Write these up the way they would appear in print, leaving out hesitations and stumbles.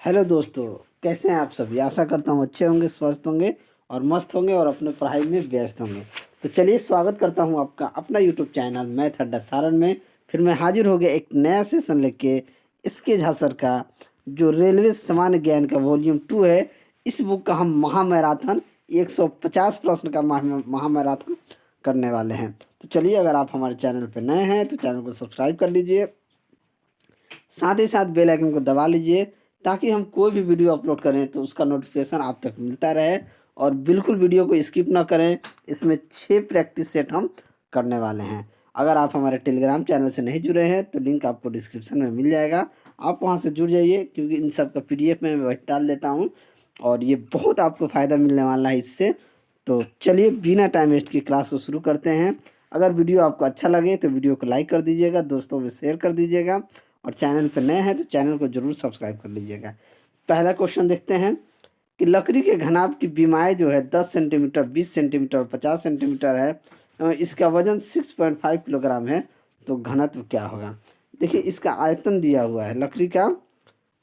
Hello दोस्तों, कैसे हैं आप सभी। आशा करता हूँ अच्छे होंगे, स्वस्थ होंगे और मस्त होंगे और अपने पढ़ाई में व्यस्त होंगे। तो चलिए स्वागत करता हूँ आपका अपना यूट्यूब चैनल मैथ अड्डा सारण में। फिर मैं हाजिर हो गया एक नया सेशन लेके। इसके झा सर का जो रेलवे सामान्य ज्ञान का वॉल्यूम 2 है, इस बुक का हम महामैराथन 150 प्रश्न का महामैराथन करने वाले हैं। तो चलिए, अगर आप हमारे चैनल पर नए हैं तो चैनल को सब्सक्राइब कर लीजिए, साथ ही साथ बेल आइकन को दबा लीजिए ताकि हम कोई भी वीडियो अपलोड करें तो उसका नोटिफिकेशन आप तक मिलता रहे। और बिल्कुल वीडियो को स्किप ना करें। इसमें 6 प्रैक्टिस सेट हम करने वाले हैं। अगर आप हमारे टेलीग्राम चैनल से नहीं जुड़े हैं तो लिंक आपको डिस्क्रिप्शन में मिल जाएगा, आप वहां से जुड़ जाइए, क्योंकि इन सब का PDF में मैं वही डाल देता हूँ और ये बहुत आपको फ़ायदा मिलने वाला है इससे। तो चलिए, बिना टाइम वेस्ट की क्लास को शुरू करते हैं। अगर वीडियो आपको अच्छा लगे तो वीडियो को लाइक कर दीजिएगा, दोस्तों में शेयर कर दीजिएगा और चैनल पर नए हैं तो चैनल को जरूर सब्सक्राइब कर लीजिएगा। पहला क्वेश्चन देखते हैं कि लकड़ी के घनाभ की बीमाएँ जो है 10 सेंटीमीटर, 20 सेंटीमीटर और 50 सेंटीमीटर है। इसका वजन 6.5 किलोग्राम है, तो घनत्व क्या होगा। देखिए, इसका आयतन दिया हुआ है। लकड़ी का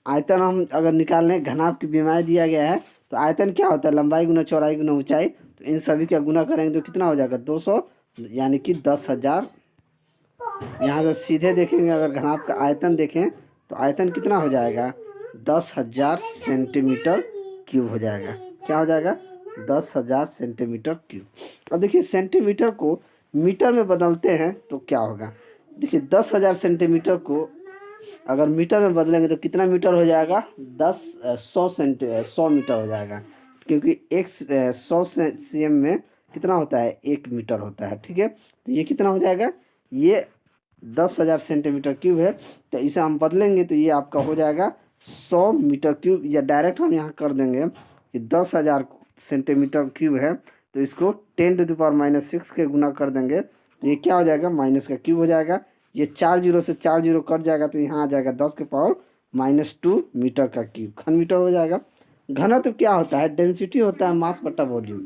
आयतन हम अगर निकाल लें, घनाभ की बीमाएँ दिया गया है तो आयतन क्या होता है, लंबाई गुना चौड़ाई गुना ऊंचाई। तो इन सभी का गुना करेंगे तो कितना हो जाएगा, 200, यानी कि 10,000। यहाँ से सीधे देखेंगे, अगर घनाभ का आयतन देखें तो आयतन कितना हो जाएगा, 10,000 सेंटीमीटर क्यूब हो जाएगा। क्या हो जाएगा, 10,000 सेंटीमीटर क्यूब। अब देखिए, सेंटीमीटर को मीटर में बदलते हैं तो क्या होगा। देखिए, 10,000 सेंटीमीटर को अगर मीटर में बदलेंगे तो कितना मीटर हो जाएगा, 100 मीटर हो जाएगा, क्योंकि एक 100 cm में कितना होता है, 1 मीटर होता है। ठीक है, तो ये कितना हो जाएगा, ये 10,000 सेंटीमीटर क्यूब है। तो इसे हम बदलेंगे तो ये आपका हो जाएगा 100 मीटर क्यूब, या डायरेक्ट हम यहाँ कर देंगे कि 10,000 सेंटीमीटर क्यूब है तो इसको 10⁻⁻6 के गुना कर देंगे तो ये क्या हो जाएगा, माइनस का क्यूब हो जाएगा। ये 4 जीरो से 4 जीरो कट जाएगा तो यहाँ आ जाएगा 10⁻⁻2 मीटर का क्यूब, घन मीटर हो जाएगा। घनत्व क्या होता है, डेंसिटी होता है मास बटा वॉल्यूम।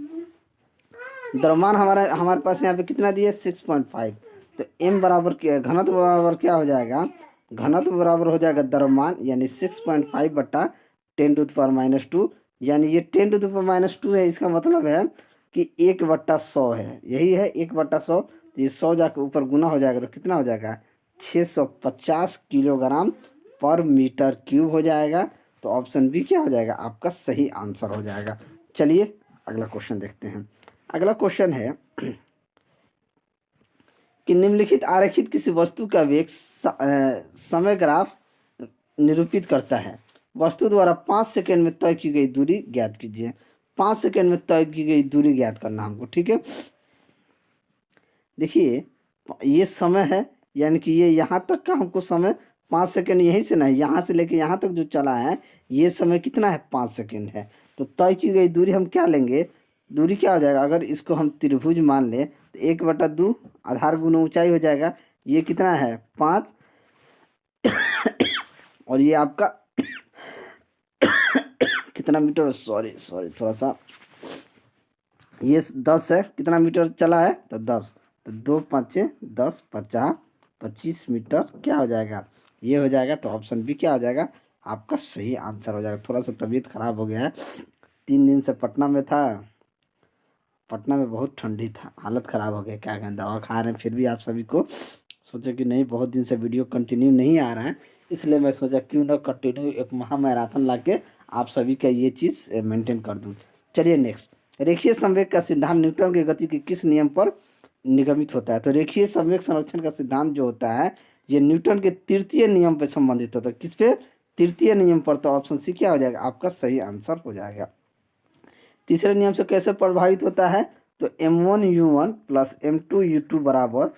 द्रव्यमान हमारे पास यहाँ पे कितना दिया, 6.5। तो m बराबर क्या, घनत्व बराबर क्या हो जाएगा, घनत्व बराबर हो जाएगा द्रव्यमान, यानी 6.5 बटा 10⁻⁻2, यानी ये 10⁻⁻2 है। इसका मतलब है कि 1/100 है, यही है 1/100। तो ये 100 जाकर ऊपर गुना हो जाएगा तो कितना हो जाएगा, 650 किलोग्राम पर मीटर क्यूब हो जाएगा। तो ऑप्शन बी क्या हो जाएगा, आपका सही आंसर हो जाएगा। चलिए अगला क्वेश्चन देखते हैं। अगला क्वेश्चन है कि निम्नलिखित आरेखित किसी वस्तु का वेग समय ग्राफ निरूपित करता है। वस्तु द्वारा 5 सेकंड में तय की गई दूरी ज्ञात कीजिए। 5 सेकंड में तय की गई दूरी ज्ञात करना हमको। ठीक है, देखिए ये समय है, यानी कि ये यहाँ तक का हमको समय 5 सेकंड, यहीं से नहीं, यहाँ से लेके यहाँ तक जो चला है ये समय कितना है, 5 सेकंड है। तो तय की गई दूरी हम क्या लेंगे, दूरी क्या हो जाएगा, अगर इसको हम त्रिभुज मान लें तो 1/2 आधार गुना ऊंचाई हो जाएगा। ये कितना है, 5, और ये आपका कितना मीटर, सॉरी सॉरी थोड़ा सा, ये 10 है, कितना मीटर चला है तो 10, तो 2×5 = 10, 50, 25 मीटर क्या हो जाएगा, ये हो जाएगा। तो ऑप्शन बी क्या हो जाएगा, आपका सही आंसर हो जाएगा। थोड़ा सा तबीयत खराब हो गया है, 3 दिन से पटना में था, पटना में बहुत ठंडी था, हालत ख़राब हो गया, क्या कहें, दवा खा रहे हैं। फिर भी आप सभी को सोचे कि नहीं, बहुत दिन से वीडियो कंटिन्यू नहीं आ रहा है, इसलिए मैं सोचा क्यों ना कंटिन्यू एक महामैराथन ला के आप सभी का ये चीज़ मेंटेन कर दूँ। चलिए नेक्स्ट, रेखीय संवेग का सिद्धांत न्यूटन की गति के किस नियम पर निगमित होता है। तो रेखीय संवेग संरक्षण का सिद्धांत जो होता है ये न्यूटन के तृतीय नियम पर संबंधित होता है। किस पे, तृतीय नियम पर। तो ऑप्शन सी क्या हो जाएगा, आपका सही आंसर हो जाएगा। तीसरे नियम से कैसे प्रभावित होता है, तो m1u1 प्लस m2u2 बराबर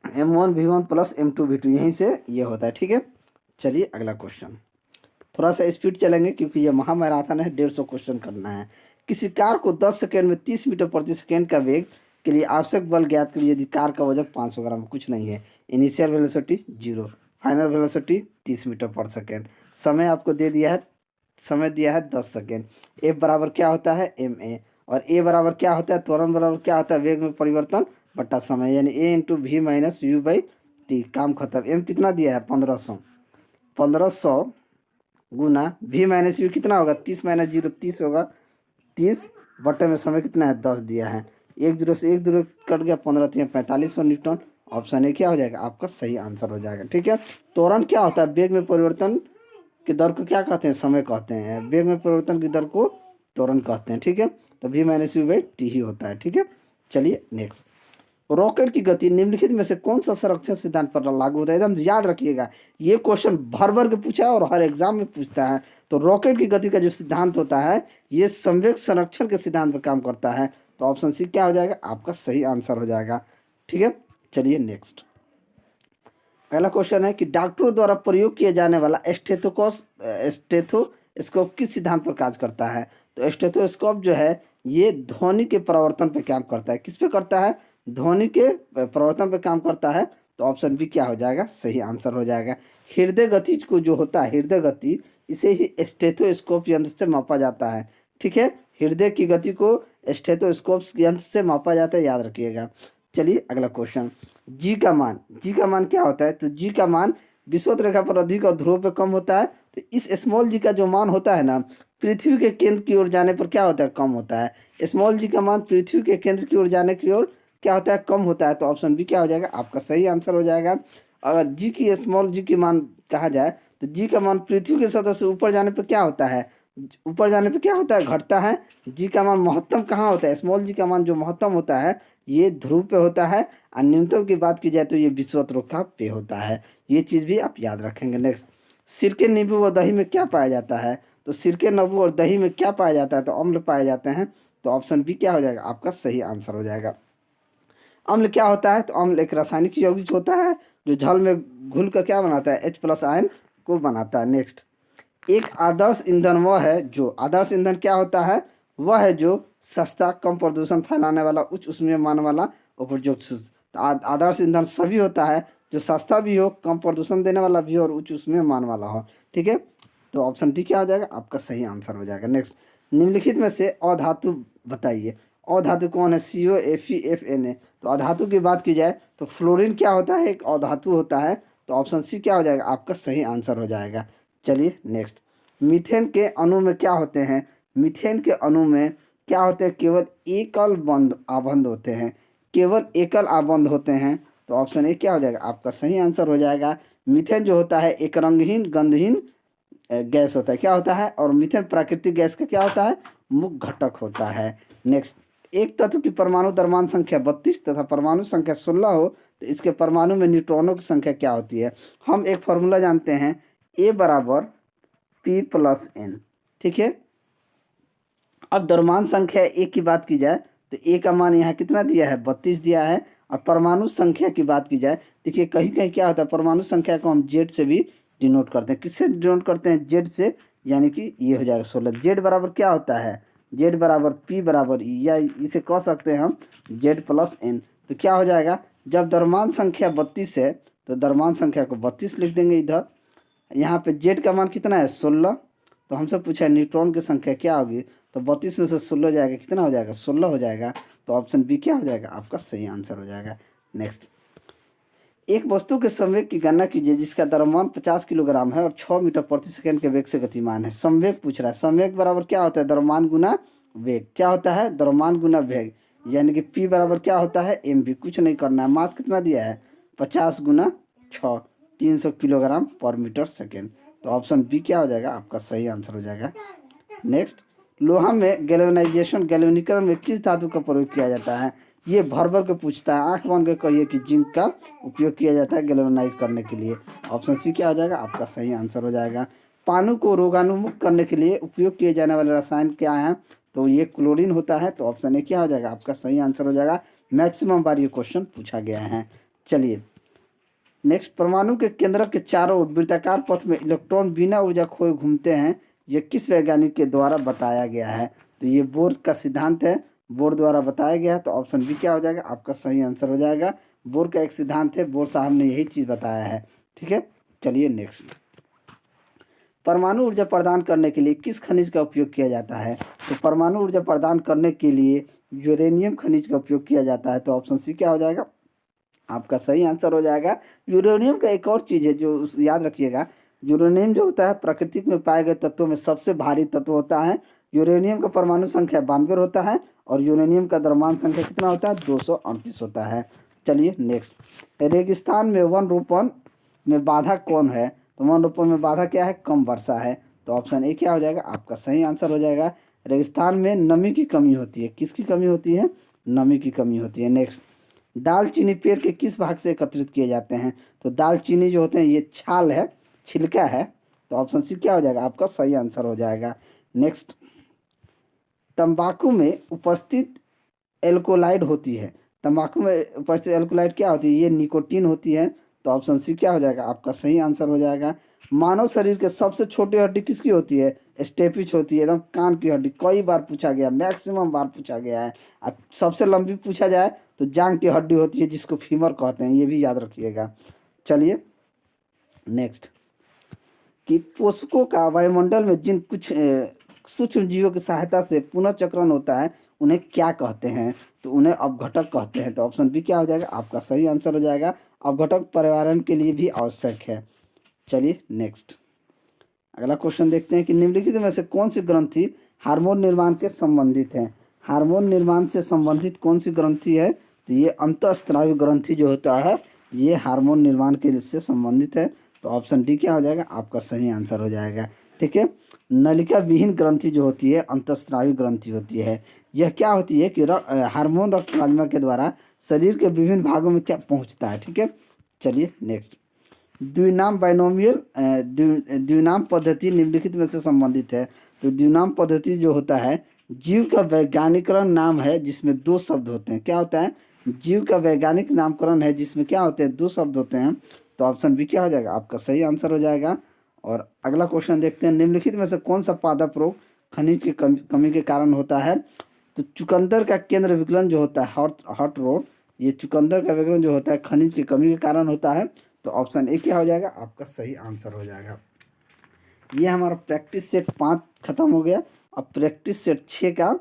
m1v1 प्लस m2v2, यहीं से ये होता है। ठीक है, चलिए अगला क्वेश्चन, थोड़ा सा स्पीड चलेंगे क्योंकि ये महामैराथन है, 150 क्वेश्चन करना है। किसी कार को 10 सेकेंड में 30 मीटर प्रति सेकेंड का वेग के लिए आवश्यक बल ज्ञात करिए यदि कार का वजन 500 ग्राम, कुछ नहीं है। Initial velocity 0, final velocity 30 metre per second, समय आपको दे दिया है, समय दिया है 10 सेकेंड। एफ बराबर क्या होता है, ma, और ए बराबर क्या होता है, त्वरण बराबर क्या होता है, वेग में परिवर्तन बटा समय, यानी a × v - u/t। काम खत्म। एम कितना दिया है, 1500, 1500 गुना भी माइनस यू कितना होगा, 30 माइनस 0 30 होगा। 30 बटे में समय कितना है, 10 दिया है। एक जीरो से एक जीरो कट गया, 15 3 4500 न्यूटन। ऑप्शन ए क्या हो जाएगा, आपका सही आंसर हो जाएगा। ठीक है, त्वरण क्या होता है, वेग में परिवर्तन की दर को क्या कहते हैं, समय कहते हैं। वेग में परिवर्तन की दर को त्वरण कहते हैं। ठीक है, तो v minus u by t ही होता है। ठीक है, चलिए नेक्स्ट। रॉकेट की गति निम्नलिखित में से कौन सा संरक्षण सिद्धांत पर लागू होता है, एकदम याद रखिएगा। ये क्वेश्चन भर भर के पूछा है और हर एग्जाम में पूछता है। तो रॉकेट की गति का जो सिद्धांत होता है, ये संवेग संरक्षण के सिद्धांत पर काम करता है। तो ऑप्शन सी क्या हो जाएगा, आपका सही आंसर हो जाएगा। ठीक है, चलिए नेक्स्ट। पहला क्वेश्चन है कि डॉक्टरों द्वारा प्रयोग किए जाने वाला स्टेथोस्कोप किस सिद्धांत पर कार्य करता है। तो स्टेथोस्कोप जो है ये ध्वनि के परिवर्तन पे काम करता है। किस पे करता है, ध्वनि के परिवर्तन पे काम करता है। तो ऑप्शन बी क्या हो जाएगा, सही आंसर हो जाएगा। हृदय गति को जो होता है, हृदय गति, इसे ही स्टेथोस्कोप यंत्र से मापा जाता है। ठीक है, हृदय की गति को स्टेथोस्कोप यंत्र से मापा जाता है, याद रखिएगा। चलिए अगला क्वेश्चन। जी का मान क्या होता है, तो जी का मान विषुवत रेखा पर अधिक और ध्रुव पे कम होता है। तो इस स्मॉल जी का जो मान होता है ना, पृथ्वी के केंद्र की ओर जाने पर क्या होता है, कम होता है। स्मॉल जी का मान पृथ्वी के केंद्र की ओर जाने की ओर क्या होता है, कम होता है। तो ऑप्शन बी क्या हो जाएगा, आपका सही आंसर हो जाएगा। अगर जी की स्मॉल जी की मान कहा जाए, तो जी का मान पृथ्वी के सतह से ऊपर जाने पर क्या होता है, ऊपर जाने पर क्या होता है, घटता है। जी का मान महत्तम कहाँ होता है, स्मॉल जी का मान जो महत्तम होता है ये ध्रुव पे होता है। और न्यूनतम की बात की जाए तो ये विषुवत रेखा पे होता है। ये चीज़ भी आप याद रखेंगे। नेक्स्ट, सिरके नींबू व दही में क्या पाया जाता है। तो सिरके नींबू और दही में क्या पाया जाता है, तो अम्ल पाए जाते हैं। तो ऑप्शन बी क्या हो जाएगा, आपका सही आंसर हो जाएगा। अम्ल क्या होता है, तो अम्ल एक रासायनिक यौगिक होता है जो जल में घुल कर क्या बनाता है, H+ आयन को बनाता है। नेक्स्ट, एक आदर्श ईंधन वह है जो, आदर्श ईंधन क्या होता है, वह है जो सस्ता, कम प्रदूषण फैलाने वाला, उच्च ऊष्मीय मान वाला, उपयुक्त। तो आदर्श ईंधन सभी होता है जो सस्ता भी हो, कम प्रदूषण देने वाला भी हो और उच्च ऊष्मीय मान वाला हो। ठीक है, तो ऑप्शन डी क्या हो जाएगा, आपका सही आंसर हो जाएगा। नेक्स्ट, निम्नलिखित में से अधातु बताइए। अधातु कौन है, COFeFna। तो अधातु की बात की जाए तो फ्लोरीन क्या होता है, एक अधातु होता है। तो ऑप्शन सी क्या हो जाएगा, आपका सही आंसर हो जाएगा। चलिए नेक्स्ट, मीथेन के अणु में क्या होते हैं, मीथेन के अणु में क्या होते हैं, केवल एकल बंध आबंध होते हैं, केवल एकल आबंध होते हैं। तो ऑप्शन ए क्या हो जाएगा, आपका सही आंसर हो जाएगा। मीथेन जो होता है एक रंगहीन गंधहीन गैस होता है, क्या होता है, और मीथेन प्राकृतिक गैस का क्या होता है, मुख्य घटक होता है। नेक्स्ट, एक तत्व की परमाणु द्रव्यमान संख्या 32 तथा परमाणु संख्या 16 हो तो इसके परमाणु में न्यूट्रॉनों की संख्या क्या होती है। हम एक फॉर्मूला जानते हैं, ए बराबर P+N। ठीक है, अब द्रव्यमान संख्या ए की बात की जाए तो ए का मान यहाँ कितना दिया है, 32 दिया है। और परमाणु संख्या की बात की जाए, देखिए कहीं कहीं क्या होता है, परमाणु संख्या को हम जेड से भी डिनोट करते हैं। किससे डिनोट करते हैं, जेड से, यानी कि ये हो जाएगा 16। जेड बराबर क्या होता है, जेड बराबर पी बराबर ई, या इसे कह सकते हैं हम Z+N। तो क्या हो जाएगा, जब द्रव्यमान संख्या 32 है तो द्रव्यमान संख्या को 32 लिख देंगे इधर। यहाँ पे जेड का मान कितना है, 16। तो हमसे पूछा है न्यूट्रॉन की संख्या क्या होगी, तो 32 में से 16 जाएगा, कितना हो जाएगा, 16 हो जाएगा। तो ऑप्शन बी क्या हो जाएगा, आपका सही आंसर हो जाएगा। नेक्स्ट, एक वस्तु के संवेग की गणना कीजिए जिसका द्रव्यमान 50 किलोग्राम है और 6 मीटर प्रति सेकंड के वेग से गतिमान है। संवेग पूछ रहा है, संवेग बराबर क्या होता है, द्रव्यमान गुना वेग। क्या होता है, द्रव्यमान गुना वेग, यानी कि पी बराबर क्या होता है, mv। कुछ नहीं करना है, मास कितना दिया है, 50 गुना 6, 300 किलोग्राम पर मीटर सेकेंड। तो ऑप्शन बी क्या हो जाएगा, आपका सही आंसर हो जाएगा। नेक्स्ट, लोहा में गैल्वेनाइजेशन, गैल्वेनीकरण में किस धातु का प्रयोग किया जाता है। ये भर भर के पूछता है, आंख बंद के कहिए कि जिंक का उपयोग किया जाता है गैल्वेनाइज करने के लिए। ऑप्शन सी क्या हो जाएगा, आपका सही आंसर हो जाएगा। पानी को रोगाणुमुक्त करने के लिए उपयोग किए जाने वाले रसायन क्या हैं, तो ये क्लोरीन होता है। तो ऑप्शन ए क्या हो जाएगा, आपका सही आंसर हो जाएगा। मैक्सिमम बार ये क्वेश्चन पूछा गया है। चलिए नेक्स्ट, परमाणु के केंद्रक के चारों ओर वृत्ताकार पथ में इलेक्ट्रॉन बिना ऊर्जा खोए घूमते हैं, ये किस वैज्ञानिक के द्वारा बताया गया है। तो ये बोर का सिद्धांत है, बोर द्वारा बताया गया है। तो ऑप्शन बी क्या हो जाएगा, आपका सही आंसर हो जाएगा। बोर का एक सिद्धांत है, बोर साहब ने यही चीज़ बताया है। ठीक है, चलिए नेक्स्ट, परमाणु ऊर्जा प्रदान करने के लिए किस खनिज का उपयोग किया जाता है। तो परमाणु ऊर्जा प्रदान करने के लिए यूरेनियम खनिज का उपयोग किया जाता है। तो ऑप्शन सी क्या हो जाएगा, आपका सही आंसर हो जाएगा। यूरेनियम का एक और चीज़ है जो याद रखिएगा, यूरेनियम जो होता है प्रकृति में पाए गए तत्वों में सबसे भारी तत्व होता है। यूरेनियम का परमाणु संख्या 92 होता है और यूरेनियम का द्रव्यमान संख्या कितना होता है? 238 होता है। चलिए नेक्स्ट, रेगिस्तान में वन रोपण में बाधा कौन है? तो वन रोपण में बाधा क्या है? कम वर्षा है। तो ऑप्शन ए क्या हो जाएगा? आपका सही आंसर हो जाएगा। रेगिस्तान में नमी की कमी होती है। किसकी कमी होती है? नमी की कमी होती है। नेक्स्ट, दालचीनी पेड़ के किस भाग से एकत्रित किए जाते हैं? तो दालचीनी जो होते हैं ये छाल है, छिलका है। तो ऑप्शन सी क्या हो जाएगा? आपका सही आंसर हो जाएगा। नेक्स्ट, तंबाकू में उपस्थित एल्कोलाइड होती है। तंबाकू में उपस्थित एल्कोलाइड क्या होती है? ये निकोटीन होती है। तो ऑप्शन सी क्या हो जाएगा? आपका सही आंसर हो जाएगा। मानव शरीर के सबसे छोटी हड्डी किसकी होती है? स्टेपिच होती है, एकदम कान की हड्डी। कई बार पूछा गया, मैक्सिमम बार पूछा गया है। अब सबसे लंबी पूछा जाए तो जांग की हड्डी होती है जिसको फीमर कहते हैं, ये भी याद रखिएगा। चलिए नेक्स्ट, कि पोषकों का वायुमंडल में जिन कुछ सूक्ष्म जीवों की सहायता से पुनः चक्रण होता है उन्हें क्या कहते हैं? तो उन्हें अपघटक कहते हैं। तो ऑप्शन बी क्या हो जाएगा? आपका सही आंसर हो जाएगा। अपघटक पर्यावरण के लिए भी आवश्यक है। चलिए नेक्स्ट, अगला क्वेश्चन देखते हैं कि निम्नलिखित में से कौन सी ग्रंथि हार्मोन निर्माण के संबंधित है? हार्मोन निर्माण से संबंधित कौन सी ग्रंथि है? तो ये अंतःस्रावी ग्रंथि जो होता है ये हार्मोन निर्माण के से संबंधित है। तो ऑप्शन डी क्या हो जाएगा? आपका सही आंसर हो जाएगा। ठीक है, नलिका विहीन ग्रंथि जो होती है अंतःस्रावी ग्रंथि होती है। यह क्या होती है कि हार्मोन रक्त प्लाज्मा के द्वारा शरीर के विभिन्न भागों में क्या पहुंचता है। ठीक है, चलिए नेक्स्ट, द्विनाम बाइनोमियल द्विनाम पद्धति निम्नलिखित में से संबंधित है। तो द्विनाम पद्धति जो होता है जीव का वैज्ञानिकरण नाम है जिसमें दो शब्द होते हैं। क्या होता है? जीव का वैज्ञानिक नामकरण है जिसमें क्या होते हैं? दो शब्द होते हैं। तो ऑप्शन बी क्या हो जाएगा? आपका सही आंसर हो जाएगा। और अगला क्वेश्चन देखते हैं, निम्नलिखित में से कौन सा पादप रोग खनिज की कमी के कारण होता है? तो चुकंदर का केंद्र विकलन जो होता है हॉट रोड, ये चुकंदर का विकलन जो होता है खनिज की कमी के कारण होता है। तो ऑप्शन ए क्या हो जाएगा? आपका सही आंसर हो जाएगा। ये हमारा प्रैक्टिस सेट 5 खत्म हो गया। अब प्रैक्टिस सेट 6 का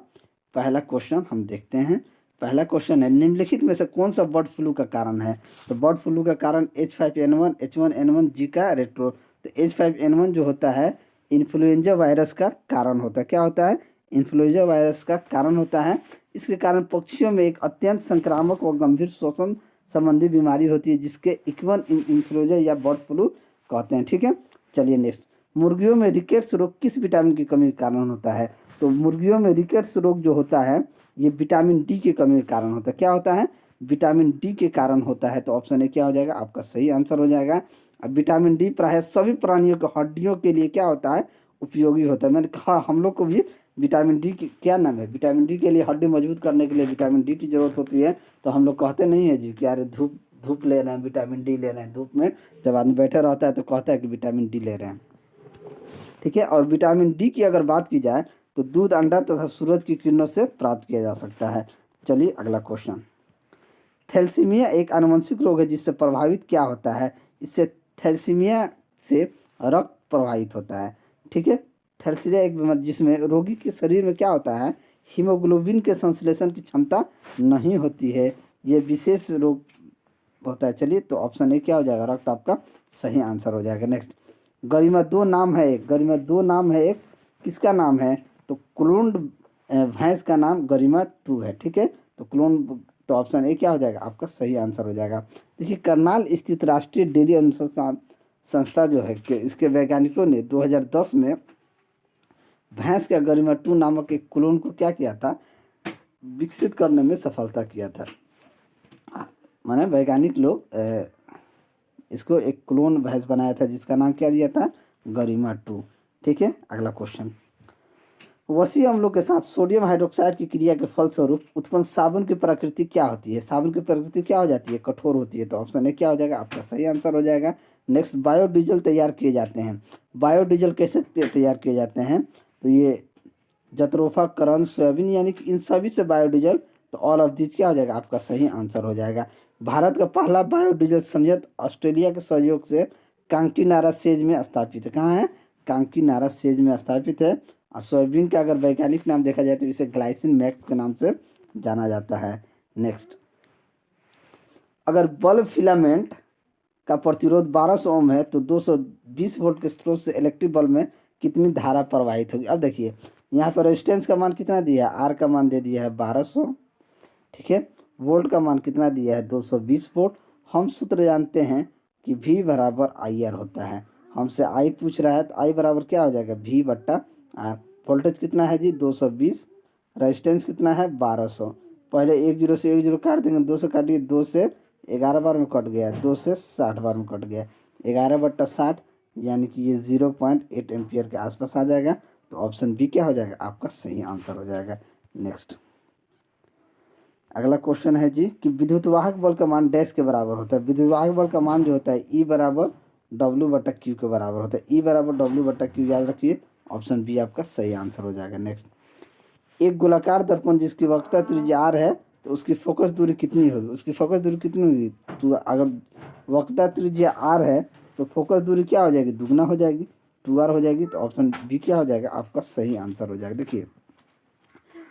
पहला क्वेश्चन हम देखते हैं। पहला क्वेश्चन है, निम्नलिखित में से कौन सा बर्ड फ्लू का कारण है? तो बर्ड फ्लू का कारण H5N1 H1N1 जीका रेट्रो। तो H5N1 जो होता है इन्फ्लुएंजा वायरस का कारण होता है। क्या होता है? इन्फ्लुएंजा वायरस का कारण होता है। इसके कारण पक्षियों में एक अत्यंत संक्रामक और गंभीर श्वसन संबंधी बीमारी होती है जिसके इक्वन इन्फ्लुएंजा या बर्ड फ्लू कहते हैं। ठीक है, चलिए नेक्स्ट, मुर्गियों में रिकेट्स रोग किस विटामिन की कमी के कारण होता है? तो मुर्गियों में रिकेट्स रोग जो होता है ये विटामिन डी की कमी के कारण होता है। क्या होता है? विटामिन डी के कारण होता है। तो ऑप्शन ए क्या हो जाएगा? आपका सही आंसर हो जाएगा। अब विटामिन डी प्रायः सभी प्राणियों के हड्डियों के लिए क्या होता है? उपयोगी होता है। मैंने कहा हम लोग को भी विटामिन डी की क्या नाम है? विटामिन डी के लिए हड्डी मजबूत करने के लिए विटामिन डी की जरूरत होती है। तो हम लोग कहते नहीं है जी कि यार धूप धूप ले रहे हैं, विटामिन डी ले रहे हैं। धूप में जब आदमी बैठे रहता है तो कहता है कि विटामिन डी ले रहे हैं। ठीक है, और विटामिन डी की अगर बात की जाए तो दूध, अंडा तथा सूरज की किरणों से प्राप्त किया जा सकता है। चलिए अगला क्वेश्चन, थैलेसीमिया एक आनुवंशिक रोग है जिससे प्रभावित क्या होता है? इससे थैलेसीमिया से रक्त प्रभावित होता है। ठीक है, थैलेसीमिया एक बीमारी जिसमें रोगी के शरीर में क्या होता है? हीमोग्लोबिन के संश्लेषण की क्षमता नहीं होती है। ये विशेष रोग होता है। चलिए तो ऑप्शन ए क्या हो जाएगा? रक्त आपका सही आंसर हो जाएगा। नेक्स्ट, गरिमा 2 नाम है एक, गरिमा 2 नाम है एक, किसका नाम है? तो क्लोन्ड भैंस का नाम गरिमा 2 है। ठीक है, तो क्लोन, तो ऑप्शन ए क्या हो जाएगा? आपका सही आंसर हो जाएगा। देखिए करनाल स्थित राष्ट्रीय डेयरी अनुसंधान संस्था जो है कि इसके वैज्ञानिकों ने 2010 में भैंस का गरिमा 2 नामक एक क्लोन को क्या किया था? विकसित करने में सफलता किया था। माने वैज्ञानिक लोग इसको एक क्लोन भैंस बनाया था जिसका नाम क्या दिया था? गरिमा 2। ठीक है, अगला क्वेश्चन, वसी अम्लों के साथ सोडियम हाइड्रोक्साइड की क्रिया के फलस्वरूप उत्पन्न साबुन की प्रकृति क्या होती है? साबुन की प्रकृति क्या हो जाती है? कठोर होती है। तो ऑप्शन ए क्या हो जाएगा? आपका सही आंसर हो जाएगा। नेक्स्ट, बायोडीजल तैयार किए जाते हैं। बायोडीजल कैसे तैयार किए जाते हैं? तो ये जत्रोफा, करण, सोयाबीन यानी कि इन सभी से बायोडीजल। तो ऑल ऑफ दिस क्या हो जाएगा? आपका सही आंसर हो जाएगा। भारत का पहला बायोडीजल संयंत्र ऑस्ट्रेलिया के सहयोग से कांकीनारा सेज में स्थापित है। कहाँ है? कांकीनारा सेज में स्थापित है। और सोयाबीन का अगर वैज्ञानिक नाम देखा जाए तो इसे ग्लाइसिन मैक्स के नाम से जाना जाता है। नेक्स्ट, अगर बल्ब फिलामेंट का प्रतिरोध 1200 ओम है तो 220 वोल्ट के स्रोत से इलेक्ट्रिक बल्ब में कितनी धारा प्रवाहित होगी। अब देखिए यहाँ पर रेजिस्टेंस का मान कितना दिया है, आर का मान दे दिया है 1200, ठीक है। वोल्ट का मान कितना दिया है 220 वोल्ट। हम सूत्र जानते हैं कि V बराबर आई आर होता है। हमसे आई पूछ रहा है तो आई बराबर क्या हो जाएगा V बट्टा आर। वोल्टेज कितना है जी 220, रेजिस्टेंस कितना है 1200। पहले एक जीरो से एक जीरो काट देंगे, 2 से काटिए, 2 से 11 बार में कट गया, 2 से 60 बार में कट गया, 11 बट्टा 60 यानी कि ये 0.8 एम्पियर के आसपास आ जाएगा। तो ऑप्शन बी क्या हो जाएगा आपका सही आंसर हो जाएगा। नेक्स्ट अगला क्वेश्चन है जी कि विद्युत वाहक बल का मान डैश के बराबर होता है। विद्युत वाहक बल का मान जो होता है ई बराबर डब्ल्यू बटा क्यू के बराबर होता है। ई बराबर डब्ल्यू बटा क्यू याद रखिए, ऑप्शन बी आपका सही आंसर हो जाएगा। नेक्स्ट एक गोलाकार दर्पण जिसकी वक्रता त्रिज्या आर है तो उसकी फोकस दूरी कितनी होगी। उसकी फोकस दूरी कितनी होगी, तो अगर वक्रता त्रिज्या आर है तो फोकस दूरी क्या हो जाएगी, दुगना हो जाएगी, 2r हो जाएगी। तो ऑप्शन बी क्या हो जाएगा आपका सही आंसर हो जाएगा। देखिए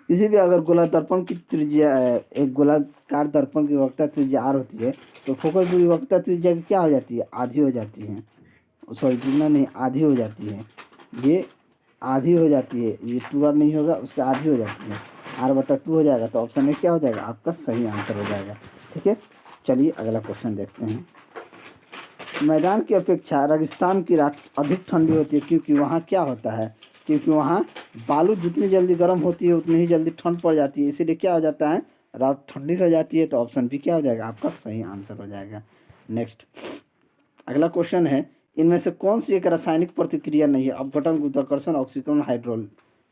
किसी भी अगर गोला दर्पण की त्रिज्या एक गोलाकार दर्पण की वक्रता त्रिज्या आर होती है तो फोकस दूरी वक्रता त्रिज्या की क्या हो जाती है, आधी हो जाती है। सॉरी दुगना नहीं, आधी हो जाती है। ये आधी हो जाती है, ये 2r नहीं होगा, उसका आधी हो जाती है, आर बटा 2 हो जाएगा। तो ऑप्शन ए क्या हो जाएगा आपका सही आंसर हो जाएगा। ठीक है, चलिए अगला क्वेश्चन देखते हैं। मैदान की अपेक्षा रेगिस्तान की रात अधिक ठंडी होती है क्योंकि वहाँ क्या होता है, क्योंकि वहाँ बालू जितनी जल्दी गर्म होती है उतनी ही जल्दी ठंड पड़ जाती है, इसीलिए क्या हो जाता है रात ठंडी हो जाती है। तो ऑप्शन बी क्या हो जाएगा आपका सही आंसर हो जाएगा। नेक्स्ट अगला क्वेश्चन है इनमें से कौन सी एक रासायनिक प्रतिक्रिया नहीं है। अपघटन, गुरुत्वाकर्षण, ऑक्सीकरण,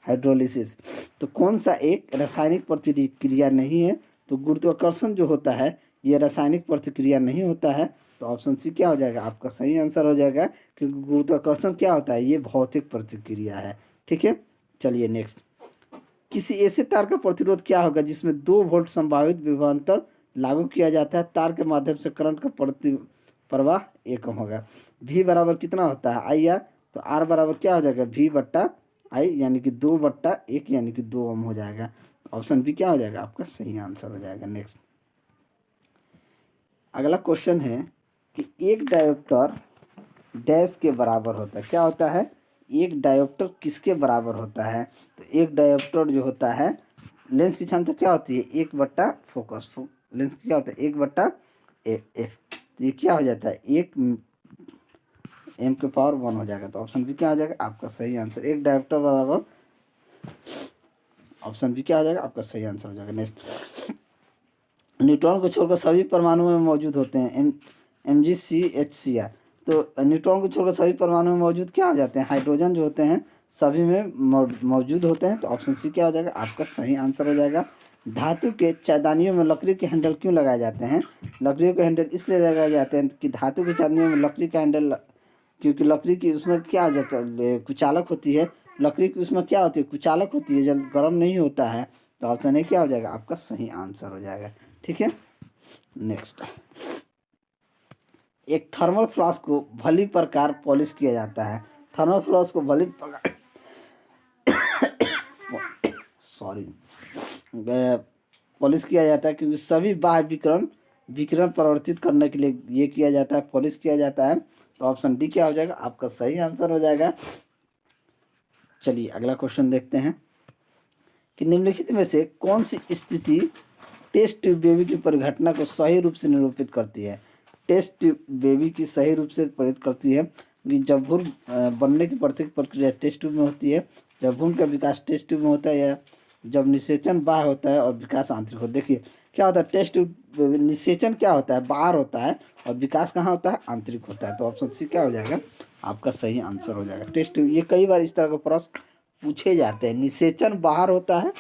हाइड्रोलिसिस। तो कौन सा एक रासायनिक प्रतिक्रिया नहीं है, तो गुरुत्वाकर्षण जो होता है ये रासायनिक प्रतिक्रिया नहीं होता है। तो ऑप्शन सी क्या हो जाएगा आपका सही आंसर हो जाएगा, क्योंकि गुरुत्वाकर्षण क्या होता है, ये भौतिक प्रतिक्रिया है। ठीक है, चलिए नेक्स्ट किसी ऐसे तार का प्रतिरोध क्या होगा जिसमें 2 वोल्ट संभावित विभवांतर लागू किया जाता है, तार के माध्यम से करंट का प्रवाह एकम होगा। V बराबर कितना होता है आई आर, तो R बराबर क्या हो जाएगा V बट्टा आई यानी कि 2 बट्टा 1 यानी कि 2 ओम हो जाएगा। ऑप्शन बी क्या हो जाएगा आपका सही आंसर हो जाएगा। नेक्स्ट अगला क्वेश्चन है कि एक डायोप्टर डैश के बराबर होता है। क्या होता है, एक डायोप्टर किसके बराबर होता है, तो एक डायोप्टर जो होता है लेंस की क्षमता क्या होती है 1 बट्टा फोकस, लेंस की क्या होता है 1 बट्टा एफ। तो ये क्या हो जाता है 1 m के पावर 1 हो जाएगा। तो ऑप्शन बी क्या हो जाएगा आपका सही आंसर, एक डायोप्टर बराबर, ऑप्शन बी क्या हो जाएगा आपका सही आंसर हो जाएगा। नेक्स्ट न्यूट्रॉन को छोड़कर सभी परमाणुओं में मौजूद होते हैं MgCH Cr। तो न्यूट्रॉन को छोड़कर सभी परमाणु में मौजूद क्या हो जाते हैं, हाइड्रोजन जो होते हैं सभी में मौजूद होते हैं। तो ऑप्शन सी क्या हो जाएगा आपका सही आंसर हो जाएगा। धातु के चायदानियों में लकड़ी के हैंडल क्यों लगाए जाते हैं, लकड़ियों के हैंडल इसलिए लगाए जाते हैं कि धातु के चायदानियों में लकड़ी का हैंडल, क्योंकि लकड़ी की उसमें क्या हो जाता है कुचालक होती है, लकड़ी की उसमें क्या होती है कुचालक होती है, जल्द गर्म नहीं होता है। तो ऑप्शन ए क्या हो जाएगा आपका सही आंसर हो जाएगा। ठीक है, नेक्स्ट एक थर्मल फ्लास्क को भली प्रकार पॉलिश किया जाता है। थर्मल फ्लास्क को भली प्रकार सॉरी पॉलिश किया जाता है क्योंकि सभी बाह्य विकिरण विकिरण परिवर्तित करने के लिए ये किया जाता है, पॉलिश किया जाता है। तो ऑप्शन डी क्या हो जाएगा आपका सही आंसर हो जाएगा। चलिए अगला क्वेश्चन देखते हैं कि निम्नलिखित में से कौन सी स्थिति टेस्ट ट्यूब बेबी की परिघटना को सही रूप से निरूपित करती है। टेस्ट ट्यूब बेबी की सही रूप से परित करती है कि जब भ्रूण बनने की प्रत्येक प्रक्रिया टेस्ट ट्यूब में होती है, जब भ्रूण का विकास टेस्ट ट्यूब में होता है, या जब निषेचन बाह्य होता है और विकास आंतरिक होता है। देखिए क्या होता है टेस्ट ट्यूब निषेचन क्या होता है बाहर होता है और विकास कहाँ होता है आंतरिक होता है। तो ऑप्शन सी क्या हो जाएगा आपका सही आंसर हो जाएगा टेस्ट ट्यूब। ये कई बार इस तरह के प्रश्न पूछे जाते हैं, निषेचन बाहर होता है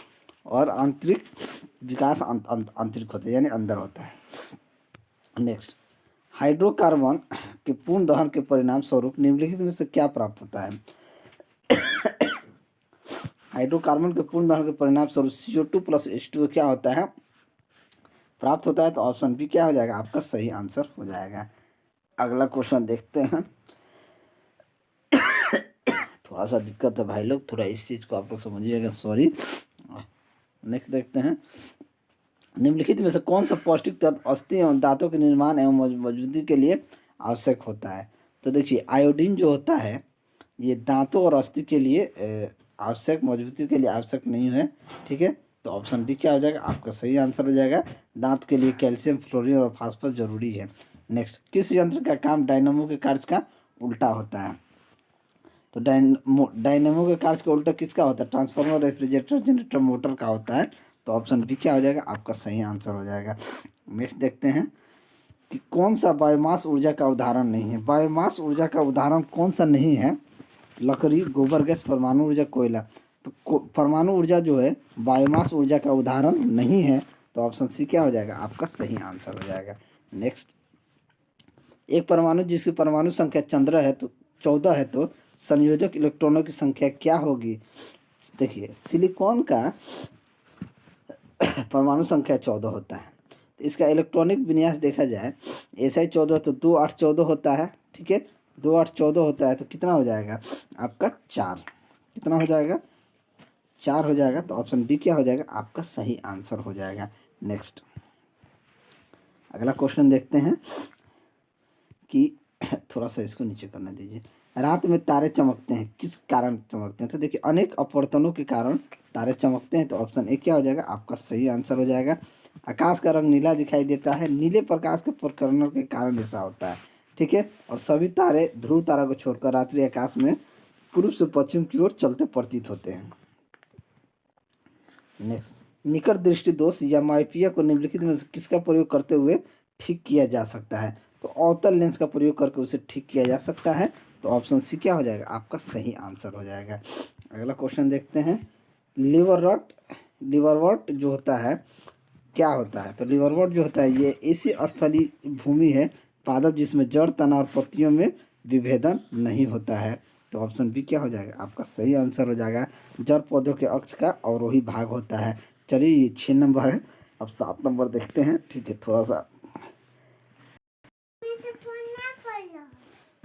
और आंतरिक विकास आंतरिक होता है यानी अंदर होता है। नेक्स्ट हाइड्रोकार्बन के पूर्ण दहन के परिणाम स्वरूप निम्नलिखित में से क्या प्राप्त होता है। हाइड्रोकार्बन के पूर्ण दहन के परिणाम स्वरूप CO2 प्लस H2O क्या होता है प्राप्त होता है। तो ऑप्शन बी क्या हो जाएगा आपका सही आंसर हो जाएगा। अगला क्वेश्चन देखते हैं। थोड़ा सा दिक्कत है भाई लोग, थोड़ा इस चीज़ को आप लोग समझिएगा, सॉरी। नेक्स्ट देखते हैं निम्नलिखित में से कौन सा पौष्टिक तत्व अस्थि एवं दांतों के निर्माण एवं मौजूदगी के लिए आवश्यक होता है। तो देखिए आयोडीन जो होता है ये दांतों और अस्थि के लिए आवश्यक, मजबूती के लिए आवश्यक नहीं है। ठीक है, तो ऑप्शन डी क्या हो जाएगा आपका सही आंसर हो जाएगा। दांत के लिए कैल्शियम, फ्लोरीन और फास्फोरस जरूरी है। नेक्स्ट, किस यंत्र का काम डायनामो के कार्य का उल्टा होता है? तो डायनेमो के कार्य का उल्टा किसका होता है? ट्रांसफार्मर, रेफ्रिजरेटर, जनरेटर, मोटर का होता है। तो ऑप्शन बी क्या हो जाएगा आपका सही आंसर हो जाएगा। नेक्स्ट देखते हैं कि कौन सा बायोमास ऊर्जा का उदाहरण नहीं है। बायोमास ऊर्जा का उदाहरण कौन सा नहीं है? लकड़ी, गोबर गैस, परमाणु ऊर्जा, कोयला। तो परमाणु ऊर्जा जो है बायोमास ऊर्जा का उदाहरण नहीं है। तो ऑप्शन सी क्या हो जाएगा आपका सही आंसर हो जाएगा। नेक्स्ट, एक परमाणु जिसकी परमाणु संख्या 14 है तो संयोजक इलेक्ट्रॉनों की संख्या क्या होगी? देखिए सिलिकॉन का परमाणु संख्या 14 होता है। तो इसका इलेक्ट्रॉनिक विन्यास देखा जाए Si 14 तो 2 8 14 होता है। ठीक है, 2 8 14 होता है तो कितना हो जाएगा आपका 4। कितना हो जाएगा 4 हो जाएगा। तो ऑप्शन डी क्या हो जाएगा आपका सही आंसर हो जाएगा। नेक्स्ट, अगला क्वेश्चन देखते हैं कि थोड़ा सा इसको नीचे करने दीजिए। रात में तारे चमकते हैं, किस कारण चमकते हैं? तो देखिए अनेक अपवर्तनों के कारण तारे चमकते हैं। तो ऑप्शन ए क्या हो जाएगा आपका सही आंसर हो जाएगा। आकाश का रंग नीला दिखाई देता है, नीले प्रकाश के प्रकरणों के कारण ऐसा होता है। ठीक है, और सभी तारे ध्रुव तारा को छोड़कर रात्रि आकाश में पूर्व से पश्चिम की ओर चलते प्रतीत होते हैं। नेक्स्ट, निकट दृष्टि दोष या माइपिया को निम्नलिखित में से किसका प्रयोग करते हुए ठीक किया जा सकता है? तो अवतल लेंस का प्रयोग करके उसे ठीक किया जा सकता है। तो ऑप्शन सी क्या हो जाएगा आपका सही आंसर हो जाएगा। अगला क्वेश्चन देखते हैं, लिवरवर्ट लिवरवर्ट जो होता है क्या होता है? तो लिवरवर्ट जो होता है ये ऐसी स्थलीय भूमि है पादप जिसमें जड़, तना और पत्तियों में विभेदन नहीं होता है। तो ऑप्शन बी क्या हो जाएगा आपका सही आंसर हो जाएगा। जड़ पौधों के अक्ष का अवरोही भाग होता है। चलिए ये 6 नंबर है। अब 7 नंबर देखते हैं। ठीक है, थोड़ा सा